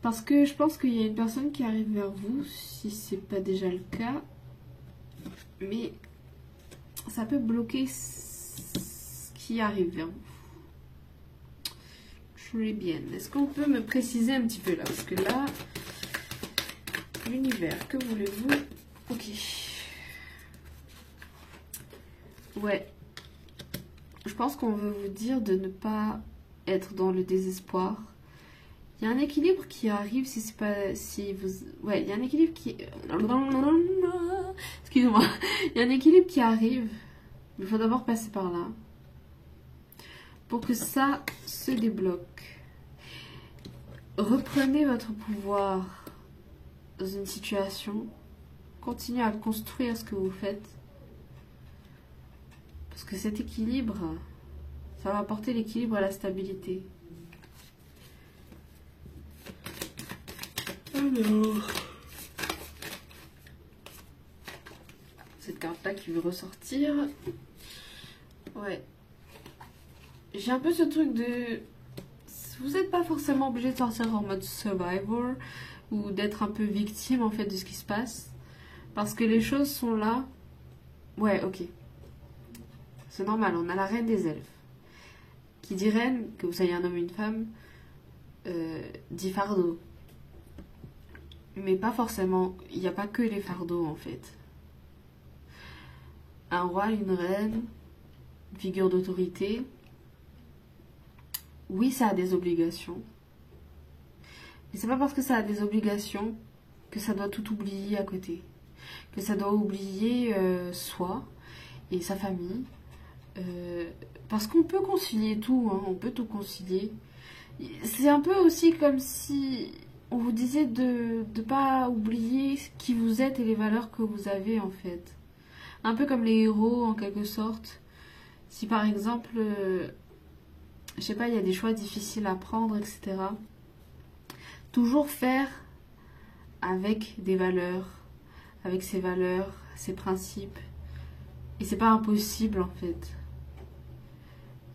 Parce que je pense qu'il y a une personne qui arrive vers vous, si c'est pas déjà le cas. Mais ça peut bloquer ce qui arrive vers vous. Très bien. Est-ce qu'on peut me préciser un petit peu là? Parce que là, l'univers, que voulez-vous? Ok. Ouais. Je pense qu'on veut vous dire de ne pas être dans le désespoir. Il y a un équilibre qui arrive si c'est pas... Si vous... Ouais, il y a un équilibre qui... Excusez-moi. Il y a un équilibre qui arrive. Il faut d'abord passer par là. Pour que ça se débloque. Reprenez votre pouvoir dans une situation. Continuez à construire ce que vous faites. Parce que cet équilibre, ça va apporter l'équilibre et la stabilité. Alors... Cette carte-là qui veut ressortir. Ouais. J'ai un peu ce truc de... Vous n'êtes pas forcément obligé de sortir en mode survivor ou d'être un peu victime en fait de ce qui se passe. Parce que les choses sont là. Ouais, ok. C'est normal, on a la reine des elfes. Qui dit reine, que vous soyez un homme ou une femme, dit fardeau. Mais pas forcément, il n'y a pas que les fardeaux en fait. Un roi, une reine, une figure d'autorité. Oui, ça a des obligations. Mais c'est pas parce que ça a des obligations que ça doit tout oublier à côté. Que ça doit oublier soi et sa famille. Parce qu'on peut concilier tout, hein, on peut tout concilier. C'est un peu aussi comme si on vous disait de ne pas oublier qui vous êtes et les valeurs que vous avez en fait. Un peu comme les héros en quelque sorte. Si par exemple, je sais pas, il y a des choix difficiles à prendre, etc. Toujours faire avec des valeurs, avec ses valeurs, ses principes. Et c'est pas impossible en fait.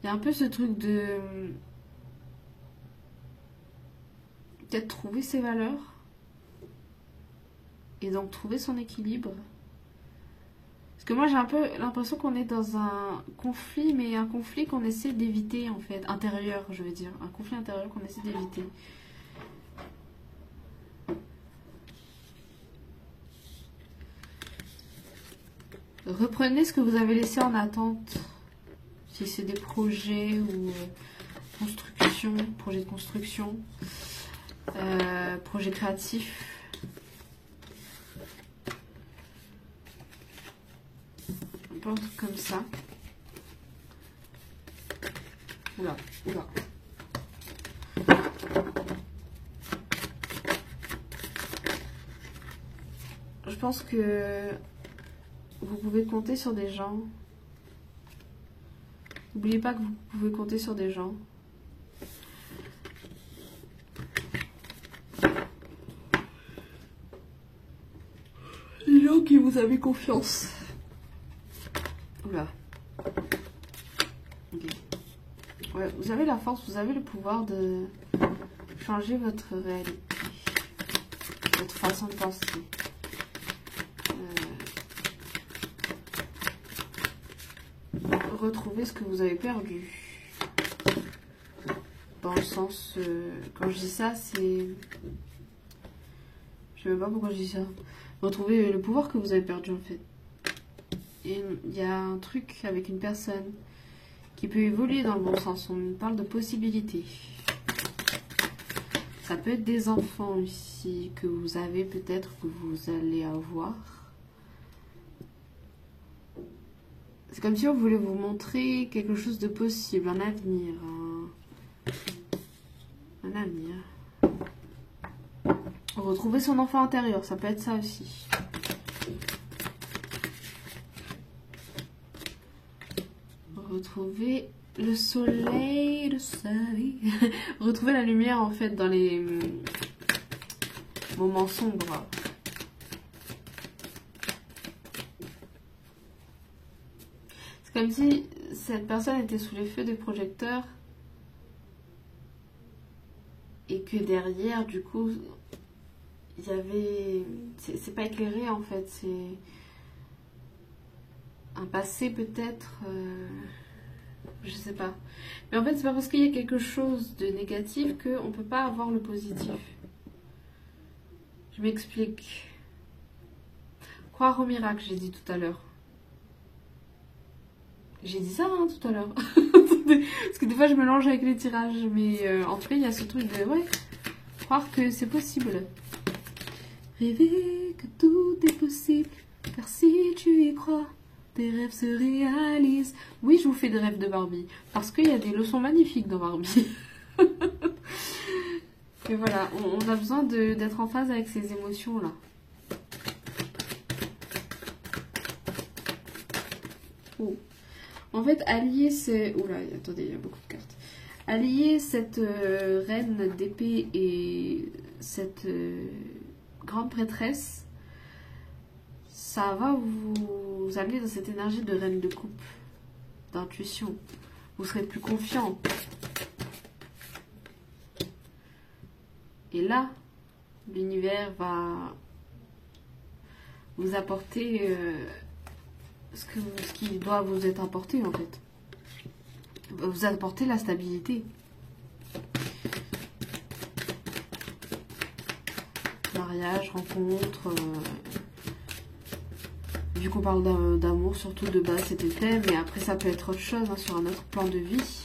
Il y a un peu ce truc de... peut-être trouver ses valeurs. Et donc trouver son équilibre. Parce que moi j'ai un peu l'impression qu'on est dans un conflit, mais un conflit qu'on essaie d'éviter en fait. Intérieur, je veux dire. Un conflit intérieur qu'on essaie d'éviter. Reprenez ce que vous avez laissé en attente. Si c'est des projets ou construction, projet de construction, projet créatif. Un truc comme ça. Oula, oula. Je pense que vous pouvez compter sur des gens. N'oubliez pas que vous pouvez compter sur des gens. Des gens qui vous avez confiance. Oula. Okay. Ouais, vous avez la force, vous avez le pouvoir de changer votre réalité. Votre façon de penser. Retrouver ce que vous avez perdu. dans le sens... quand je dis ça, c'est... Je sais même pas pourquoi je dis ça. Retrouvez le pouvoir que vous avez perdu en fait. Et il y a un truc avec une personne qui peut évoluer dans le bon sens. On parle de possibilités. Ça peut être des enfants aussi que vous avez peut-être, que vous allez avoir. C'est comme si on voulait vous montrer quelque chose de possible, un avenir. Un avenir. Retrouver son enfant intérieur, ça peut être ça aussi. Retrouver le soleil, retrouver la lumière en fait dans les moments sombres. C'est comme si cette personne était sous les feux des projecteurs et que derrière, du coup, il y avait... C'est pas éclairé en fait, c'est un passé peut-être... Je sais pas. Mais en fait, c'est pas parce qu'il y a quelque chose de négatif qu'on peut pas avoir le positif. Je m'explique. Croire au miracle, j'ai dit tout à l'heure. J'ai dit ça hein, tout à l'heure. Parce que des fois, je mélange avec les tirages. Mais en tout cas, il y a ce truc de... Ouais, croire que c'est possible. Rêver que tout est possible. Car si tu y crois... tes rêves se réalisent. Oui, je vous fais des rêves de Barbie. Parce qu'il y a des leçons magnifiques dans Barbie. Et voilà, on a besoin d'être en phase avec ces émotions-là. Oh. En fait, allier ces... Oula, attendez, il y a beaucoup de cartes. Allier cette reine d'épée et cette grande prêtresse, ça va vous amener dans cette énergie de reine de coupe, d'intuition. Vous serez plus confiant. Et là, l'univers va vous apporter ce qui doit vous être apporté en fait. Va vous apporter la stabilité. Mariage, rencontre... Vu qu'on parle d'amour, surtout de base c'était le thème, mais après ça peut être autre chose, hein, sur un autre plan de vie.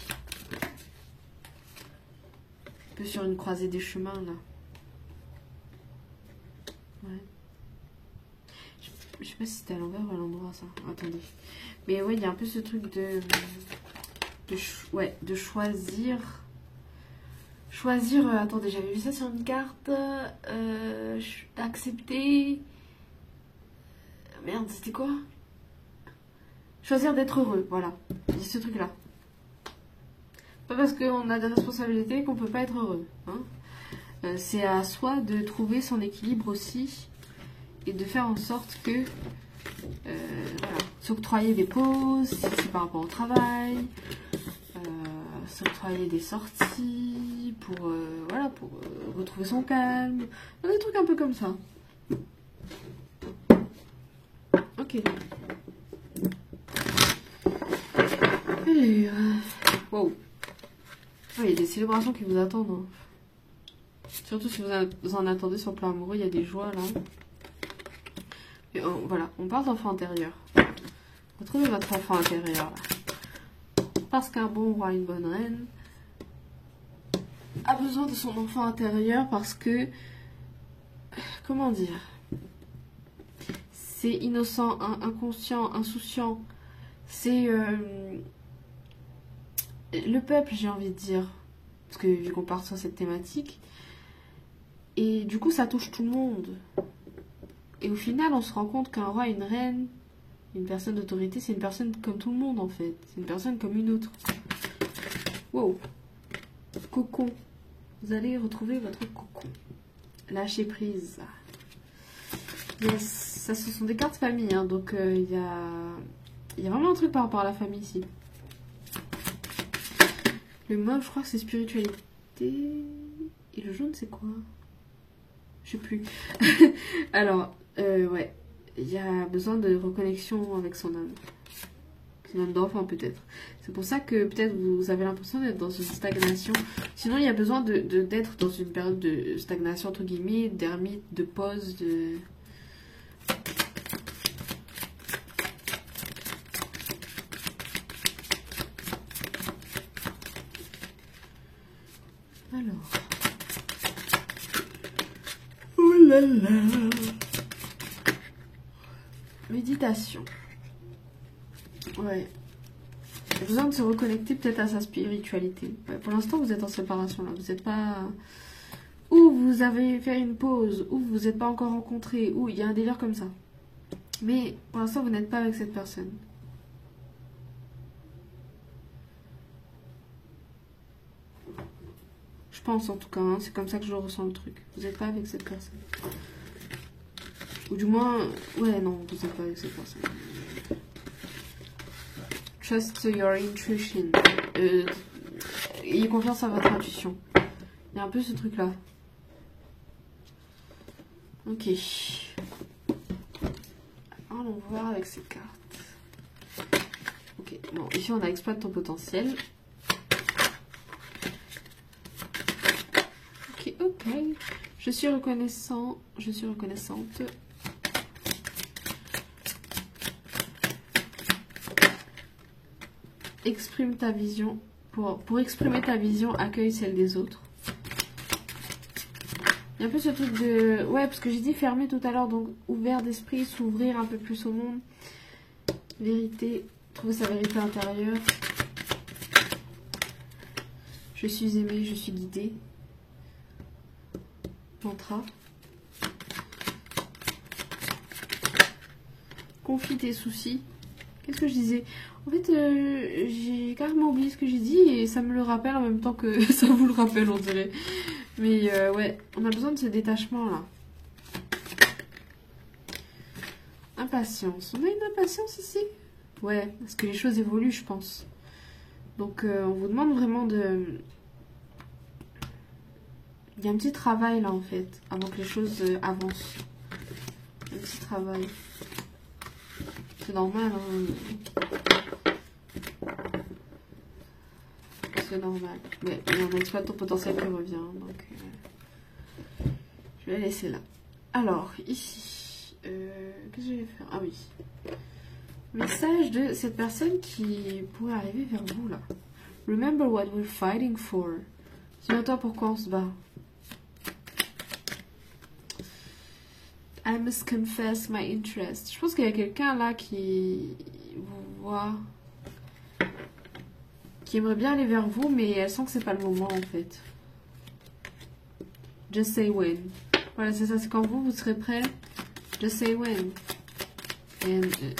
Un peu sur une croisée des chemins là. Ouais. Je sais pas si c'était à l'envers ou à l'endroit ça. Attendez. Mais ouais, il y a un peu ce truc de choisir. Choisir, attendez, j'avais vu ça sur une carte. Accepter. Merde, c'était quoi? Choisir d'être heureux, voilà. C'est ce truc-là. Pas parce qu'on a des responsabilités qu'on peut pas être heureux. Hein. C'est à soi de trouver son équilibre aussi. Et de faire en sorte que... voilà, s'octroyer des pauses, si c'est par rapport au travail. S'octroyer des sorties pour, voilà, pour retrouver son calme. Des trucs un peu comme ça. Ok. Allez, wow. Il y a des célébrations qui vous attendent. Hein. Surtout si vous en attendez sur le plan amoureux, il y a des joies là. Et, voilà, on parle d'enfant intérieur. Retrouvez votre enfant intérieur là. Parce qu'un bon roi, une bonne reine a besoin de son enfant intérieur parce que... Comment dire? C'est innocent, inconscient, insouciant. C'est le peuple, j'ai envie de dire. Parce que vu qu'on part sur cette thématique. Et du coup, ça touche tout le monde. Et au final, on se rend compte qu'un roi et une reine, une personne d'autorité, c'est une personne comme tout le monde en fait. C'est une personne comme une autre. Wow. Cocon. Vous allez retrouver votre cocon. Lâcher prise. Yes. Ça, ce sont des cartes famille. Hein, donc, il y a vraiment un truc par rapport à la famille ici. Le mauve, je crois que c'est spiritualité. Et le jaune, c'est quoi? Je sais plus. Alors, ouais. Il y a besoin de reconnexion avec son âme. Même d'enfant peut-être. C'est pour ça que peut-être vous avez l'impression d'être dans une stagnation. Sinon il y a besoin d'être dans une période de stagnation entre guillemets, d'ermite, de pause, de... Alors... Oh là là. Méditation. Ouais. Il y a besoin de se reconnecter peut-être à sa spiritualité. Ouais, pour l'instant, vous êtes en séparation là. Vous n'êtes pas... Ou vous avez fait une pause, ou vous n'êtes pas encore rencontrés, ou il y a un délire comme ça. Mais pour l'instant, vous n'êtes pas avec cette personne. Je pense en tout cas, hein, c'est comme ça que je ressens le truc. Vous n'êtes pas avec cette personne. Ou du moins... Ouais, non, vous n'êtes pas avec cette personne. Trust your intuition. Ayez confiance à votre intuition. Il y a un peu ce truc-là. Ok. Allons voir avec ces cartes. Ok, bon, ici on a exploite ton potentiel. Ok, ok. Je suis reconnaissant. Je suis reconnaissante. Exprime ta vision. Pour exprimer ta vision, accueille celle des autres. Il y a un peu ce truc de... Ouais, parce que j'ai dit fermé tout à l'heure, donc ouvert d'esprit, s'ouvrir un peu plus au monde. Vérité, trouver sa vérité intérieure. Je suis aimée, je suis guidée. Mantra. Confie tes soucis. Qu'est-ce que je disais? En fait, j'ai carrément oublié ce que j'ai dit et ça me le rappelle en même temps que ça vous le rappelle, on dirait. Mais ouais, on a besoin de ce détachement là. Impatience. On a une impatience ici? Ouais, parce que les choses évoluent, je pense. Donc, on vous demande vraiment de... Il y a un petit travail là en fait, avant que les choses avancent. Un petit travail. C'est normal, hein. C'est normal. Mais on exploite ton potentiel qui revient. Donc, je vais la laisser là. Alors, ici. Qu'est-ce que je vais faire? Ah oui. Message de cette personne qui pourrait arriver vers vous là. Remember what we're fighting for. Souviens-toi pourquoi on se bat. I must confess my interest. Je pense qu'il y a quelqu'un là qui vous voit, qui aimerait bien aller vers vous, mais elle sent que c'est pas le moment en fait. Just say when. Voilà, c'est ça, c'est quand vous serez prêt. Just say when.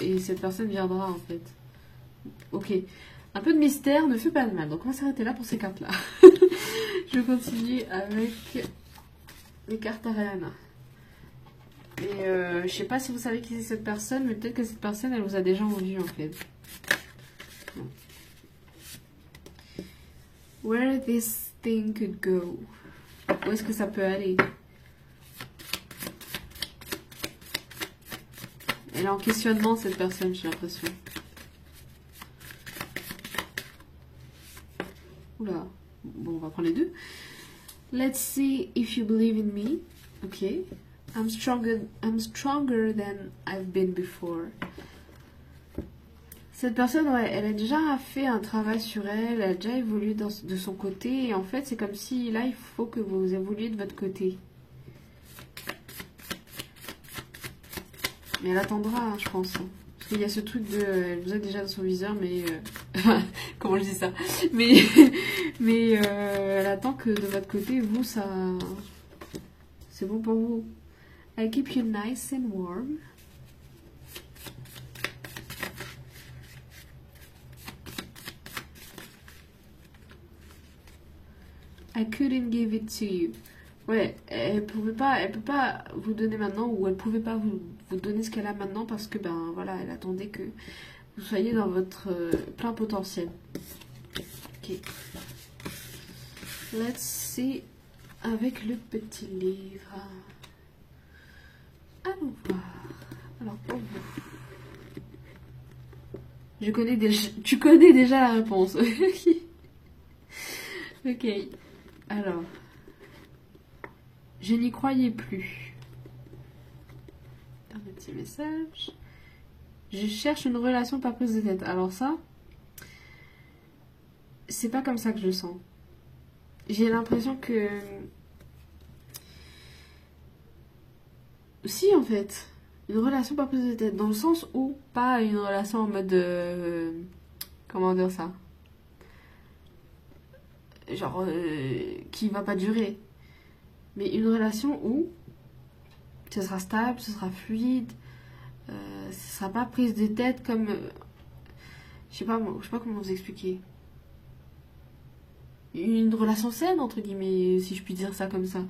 Et cette personne viendra en fait. Ok. Un peu de mystère ne fait pas de mal. Donc on va s'arrêter là pour ces cartes là. Je continue avec les cartes Ariana. Et je sais pas si vous savez qui c'est cette personne, mais peut-être que cette personne, elle vous a déjà envie en fait. Non. Where this thing could go. Où est-ce que ça peut aller? Elle est en questionnement cette personne, j'ai l'impression. Oula. Bon, on va prendre les deux. Let's see if you believe in me. Ok. I'm stronger than I've been before. Cette personne, ouais, elle a déjà fait un travail sur elle, elle a déjà évolué de son côté, et en fait, c'est comme si là, il faut que vous évoluiez de votre côté. Mais elle attendra, hein, je pense. Parce qu'il y a ce truc de... Elle vous a déjà dans son viseur, mais... comment je dis ça? Mais elle attend que de votre côté, vous, ça... C'est bon pour vous. I keep you nice and warm. I couldn't give it to you. Ouais, elle peut pas vous donner maintenant, ou elle pouvait pas vous donner ce qu'elle a maintenant parce que ben voilà, elle attendait que vous soyez dans votre plein potentiel. Ok. Let's see avec le petit livre. Allons voir. Alors pour vous, Tu connais déjà la réponse. Ok. Alors. Je n'y croyais plus. Dernier petit message. Je cherche une relation pas prise de tête. Alors ça, c'est pas comme ça que je le sens. J'ai l'impression que... Si, en fait. Une relation pas prise de tête. Dans le sens où, pas une relation en mode... comment dire ça? Genre, qui va pas durer. Mais une relation où ce sera stable, ce sera fluide, ce sera pas prise de tête comme... je sais pas comment vous expliquer. Une relation saine, entre guillemets, si je puis dire ça comme ça.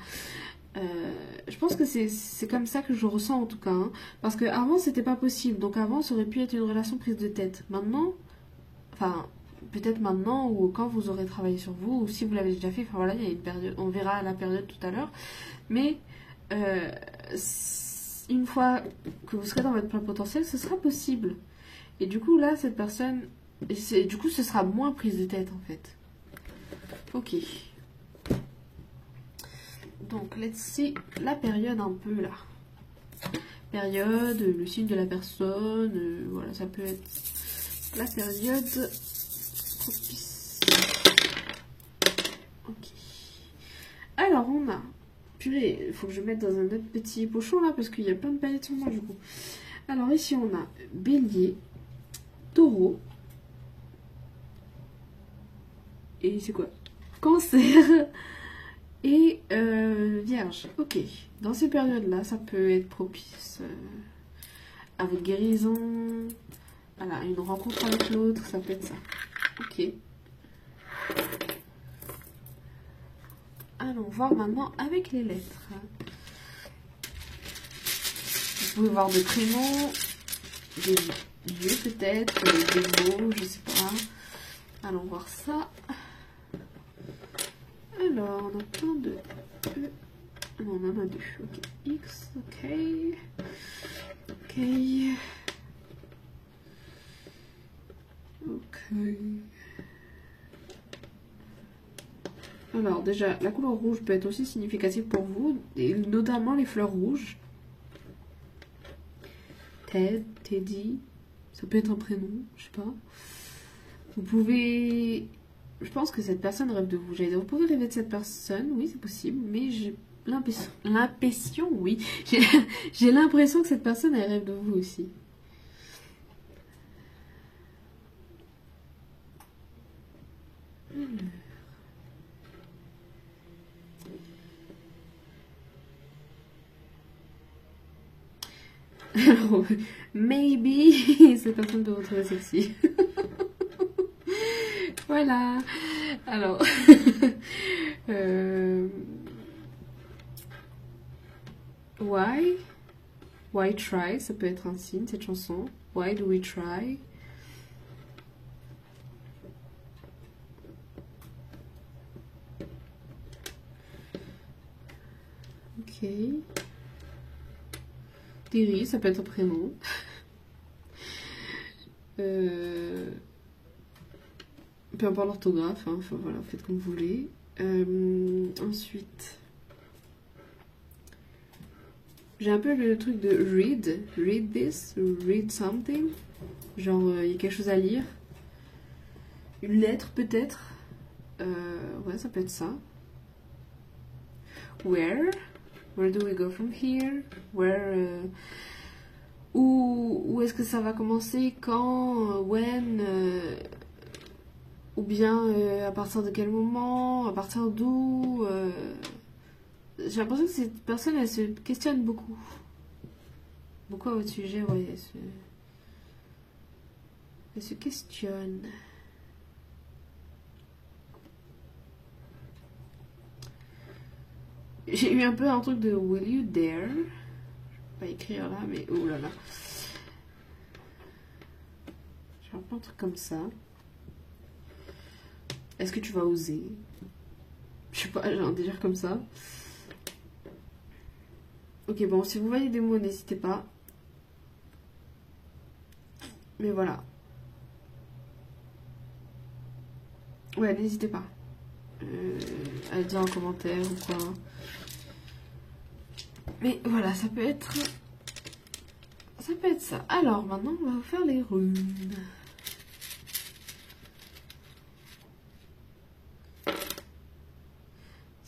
Je pense que c'est comme ça que je ressens en tout cas. Hein. Parce qu'avant, c'était pas possible. Donc avant, ça aurait pu être une relation prise de tête. Maintenant, enfin, peut-être maintenant ou quand vous aurez travaillé sur vous, ou si vous l'avez déjà fait, enfin voilà, il y a une période, on verra la période tout à l'heure. Mais une fois que vous serez dans votre plein potentiel, ce sera possible. Et du coup, là, cette personne, du coup, ce sera moins prise de tête en fait. Ok. Donc, let's see la période un peu là. Période, le signe de la personne, voilà, ça peut être la période propice. Ok. Alors, on a... Purée, il faut que je mette dans un autre petit pochon là, parce qu'il y a plein de paillettes sur moi du coup. Alors, ici, on a Bélier, Taureau. Et c'est quoi? Cancer. Et Vierge. Ok. Dans ces périodes-là, ça peut être propice à votre guérison. Voilà, une rencontre avec l'autre, ça peut être ça. Ok. Allons voir maintenant avec les lettres. Vous pouvez voir des prénoms, des lieux peut-être, des mots, je sais pas. Allons voir ça. Alors, on a plein de E. Non, on en a deux. Ok. X, ok. Ok. Ok. Alors, déjà, la couleur rouge peut être aussi significative pour vous, et notamment les fleurs rouges. Ted, Teddy, ça peut être un prénom, je sais pas. Vous pouvez... Je pense que cette personne rêve de vous. Vous pouvez rêver de cette personne, oui, c'est possible, mais j'ai l'impression, oui. J'ai l'impression que cette personne, elle rêve de vous aussi. Alors, maybe, cette personne peut vous trouver sexy. Voilà. Alors, why try, ça peut être un signe, cette chanson. Why do we try? Ok. Terry, ça peut être un prénom. Peu importe l'orthographe, hein, enfin voilà, faites comme vous voulez. Ensuite, j'ai un peu le truc de read this, read something. Genre, il y a quelque chose à lire. Une lettre peut-être. Ouais, ça peut être ça. Where do we go from here? Où est-ce que ça va commencer? Quand? When? Ou bien à partir de quel moment? À partir d'où? J'ai l'impression que cette personne, elle se questionne beaucoup. Beaucoup à votre sujet, ouais. Elle se questionne. J'ai eu un peu un truc de Will you dare? Je vais pas écrire là, mais oh là là. J'ai un peu un truc comme ça. Est-ce que tu vas oser? Je sais pas, j'ai un délire comme ça. Ok, bon, si vous voyez des mots, n'hésitez pas. Mais voilà. Ouais, n'hésitez pas à le dire en commentaire ou quoi. Mais voilà, ça peut être ça. Alors maintenant, on va faire les runes.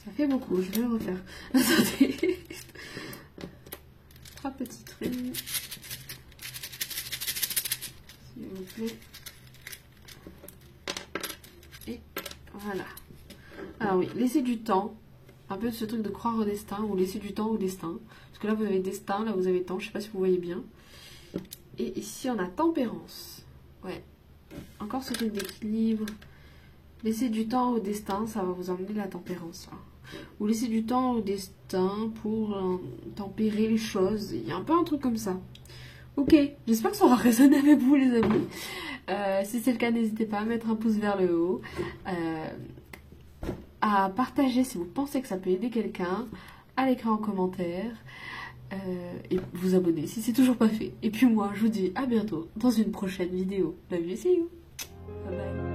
Ça fait beaucoup, je vais le refaire. Attendez. 3 petites runes. S'il vous plaît. Et voilà. Alors oui, laissez du temps. Un peu ce truc de croire au destin, ou laisser du temps au destin. Parce que là, vous avez destin, là, vous avez temps. Je sais pas si vous voyez bien. Et ici, on a tempérance. Ouais. Encore ce truc d'équilibre. Laissez du temps au destin, ça va vous emmener la tempérance. Là. Ou laissez du temps au destin pour tempérer les choses. Il y a un peu un truc comme ça. Ok, j'espère que ça aura résonné avec vous, les amis. Si c'est le cas, n'hésitez pas à mettre un pouce vers le haut. À partager si vous pensez que ça peut aider quelqu'un. À l'écrire en commentaire. Et vous abonner si c'est toujours pas fait. Et puis moi, je vous dis à bientôt dans une prochaine vidéo. Love you, see you. Bye bye.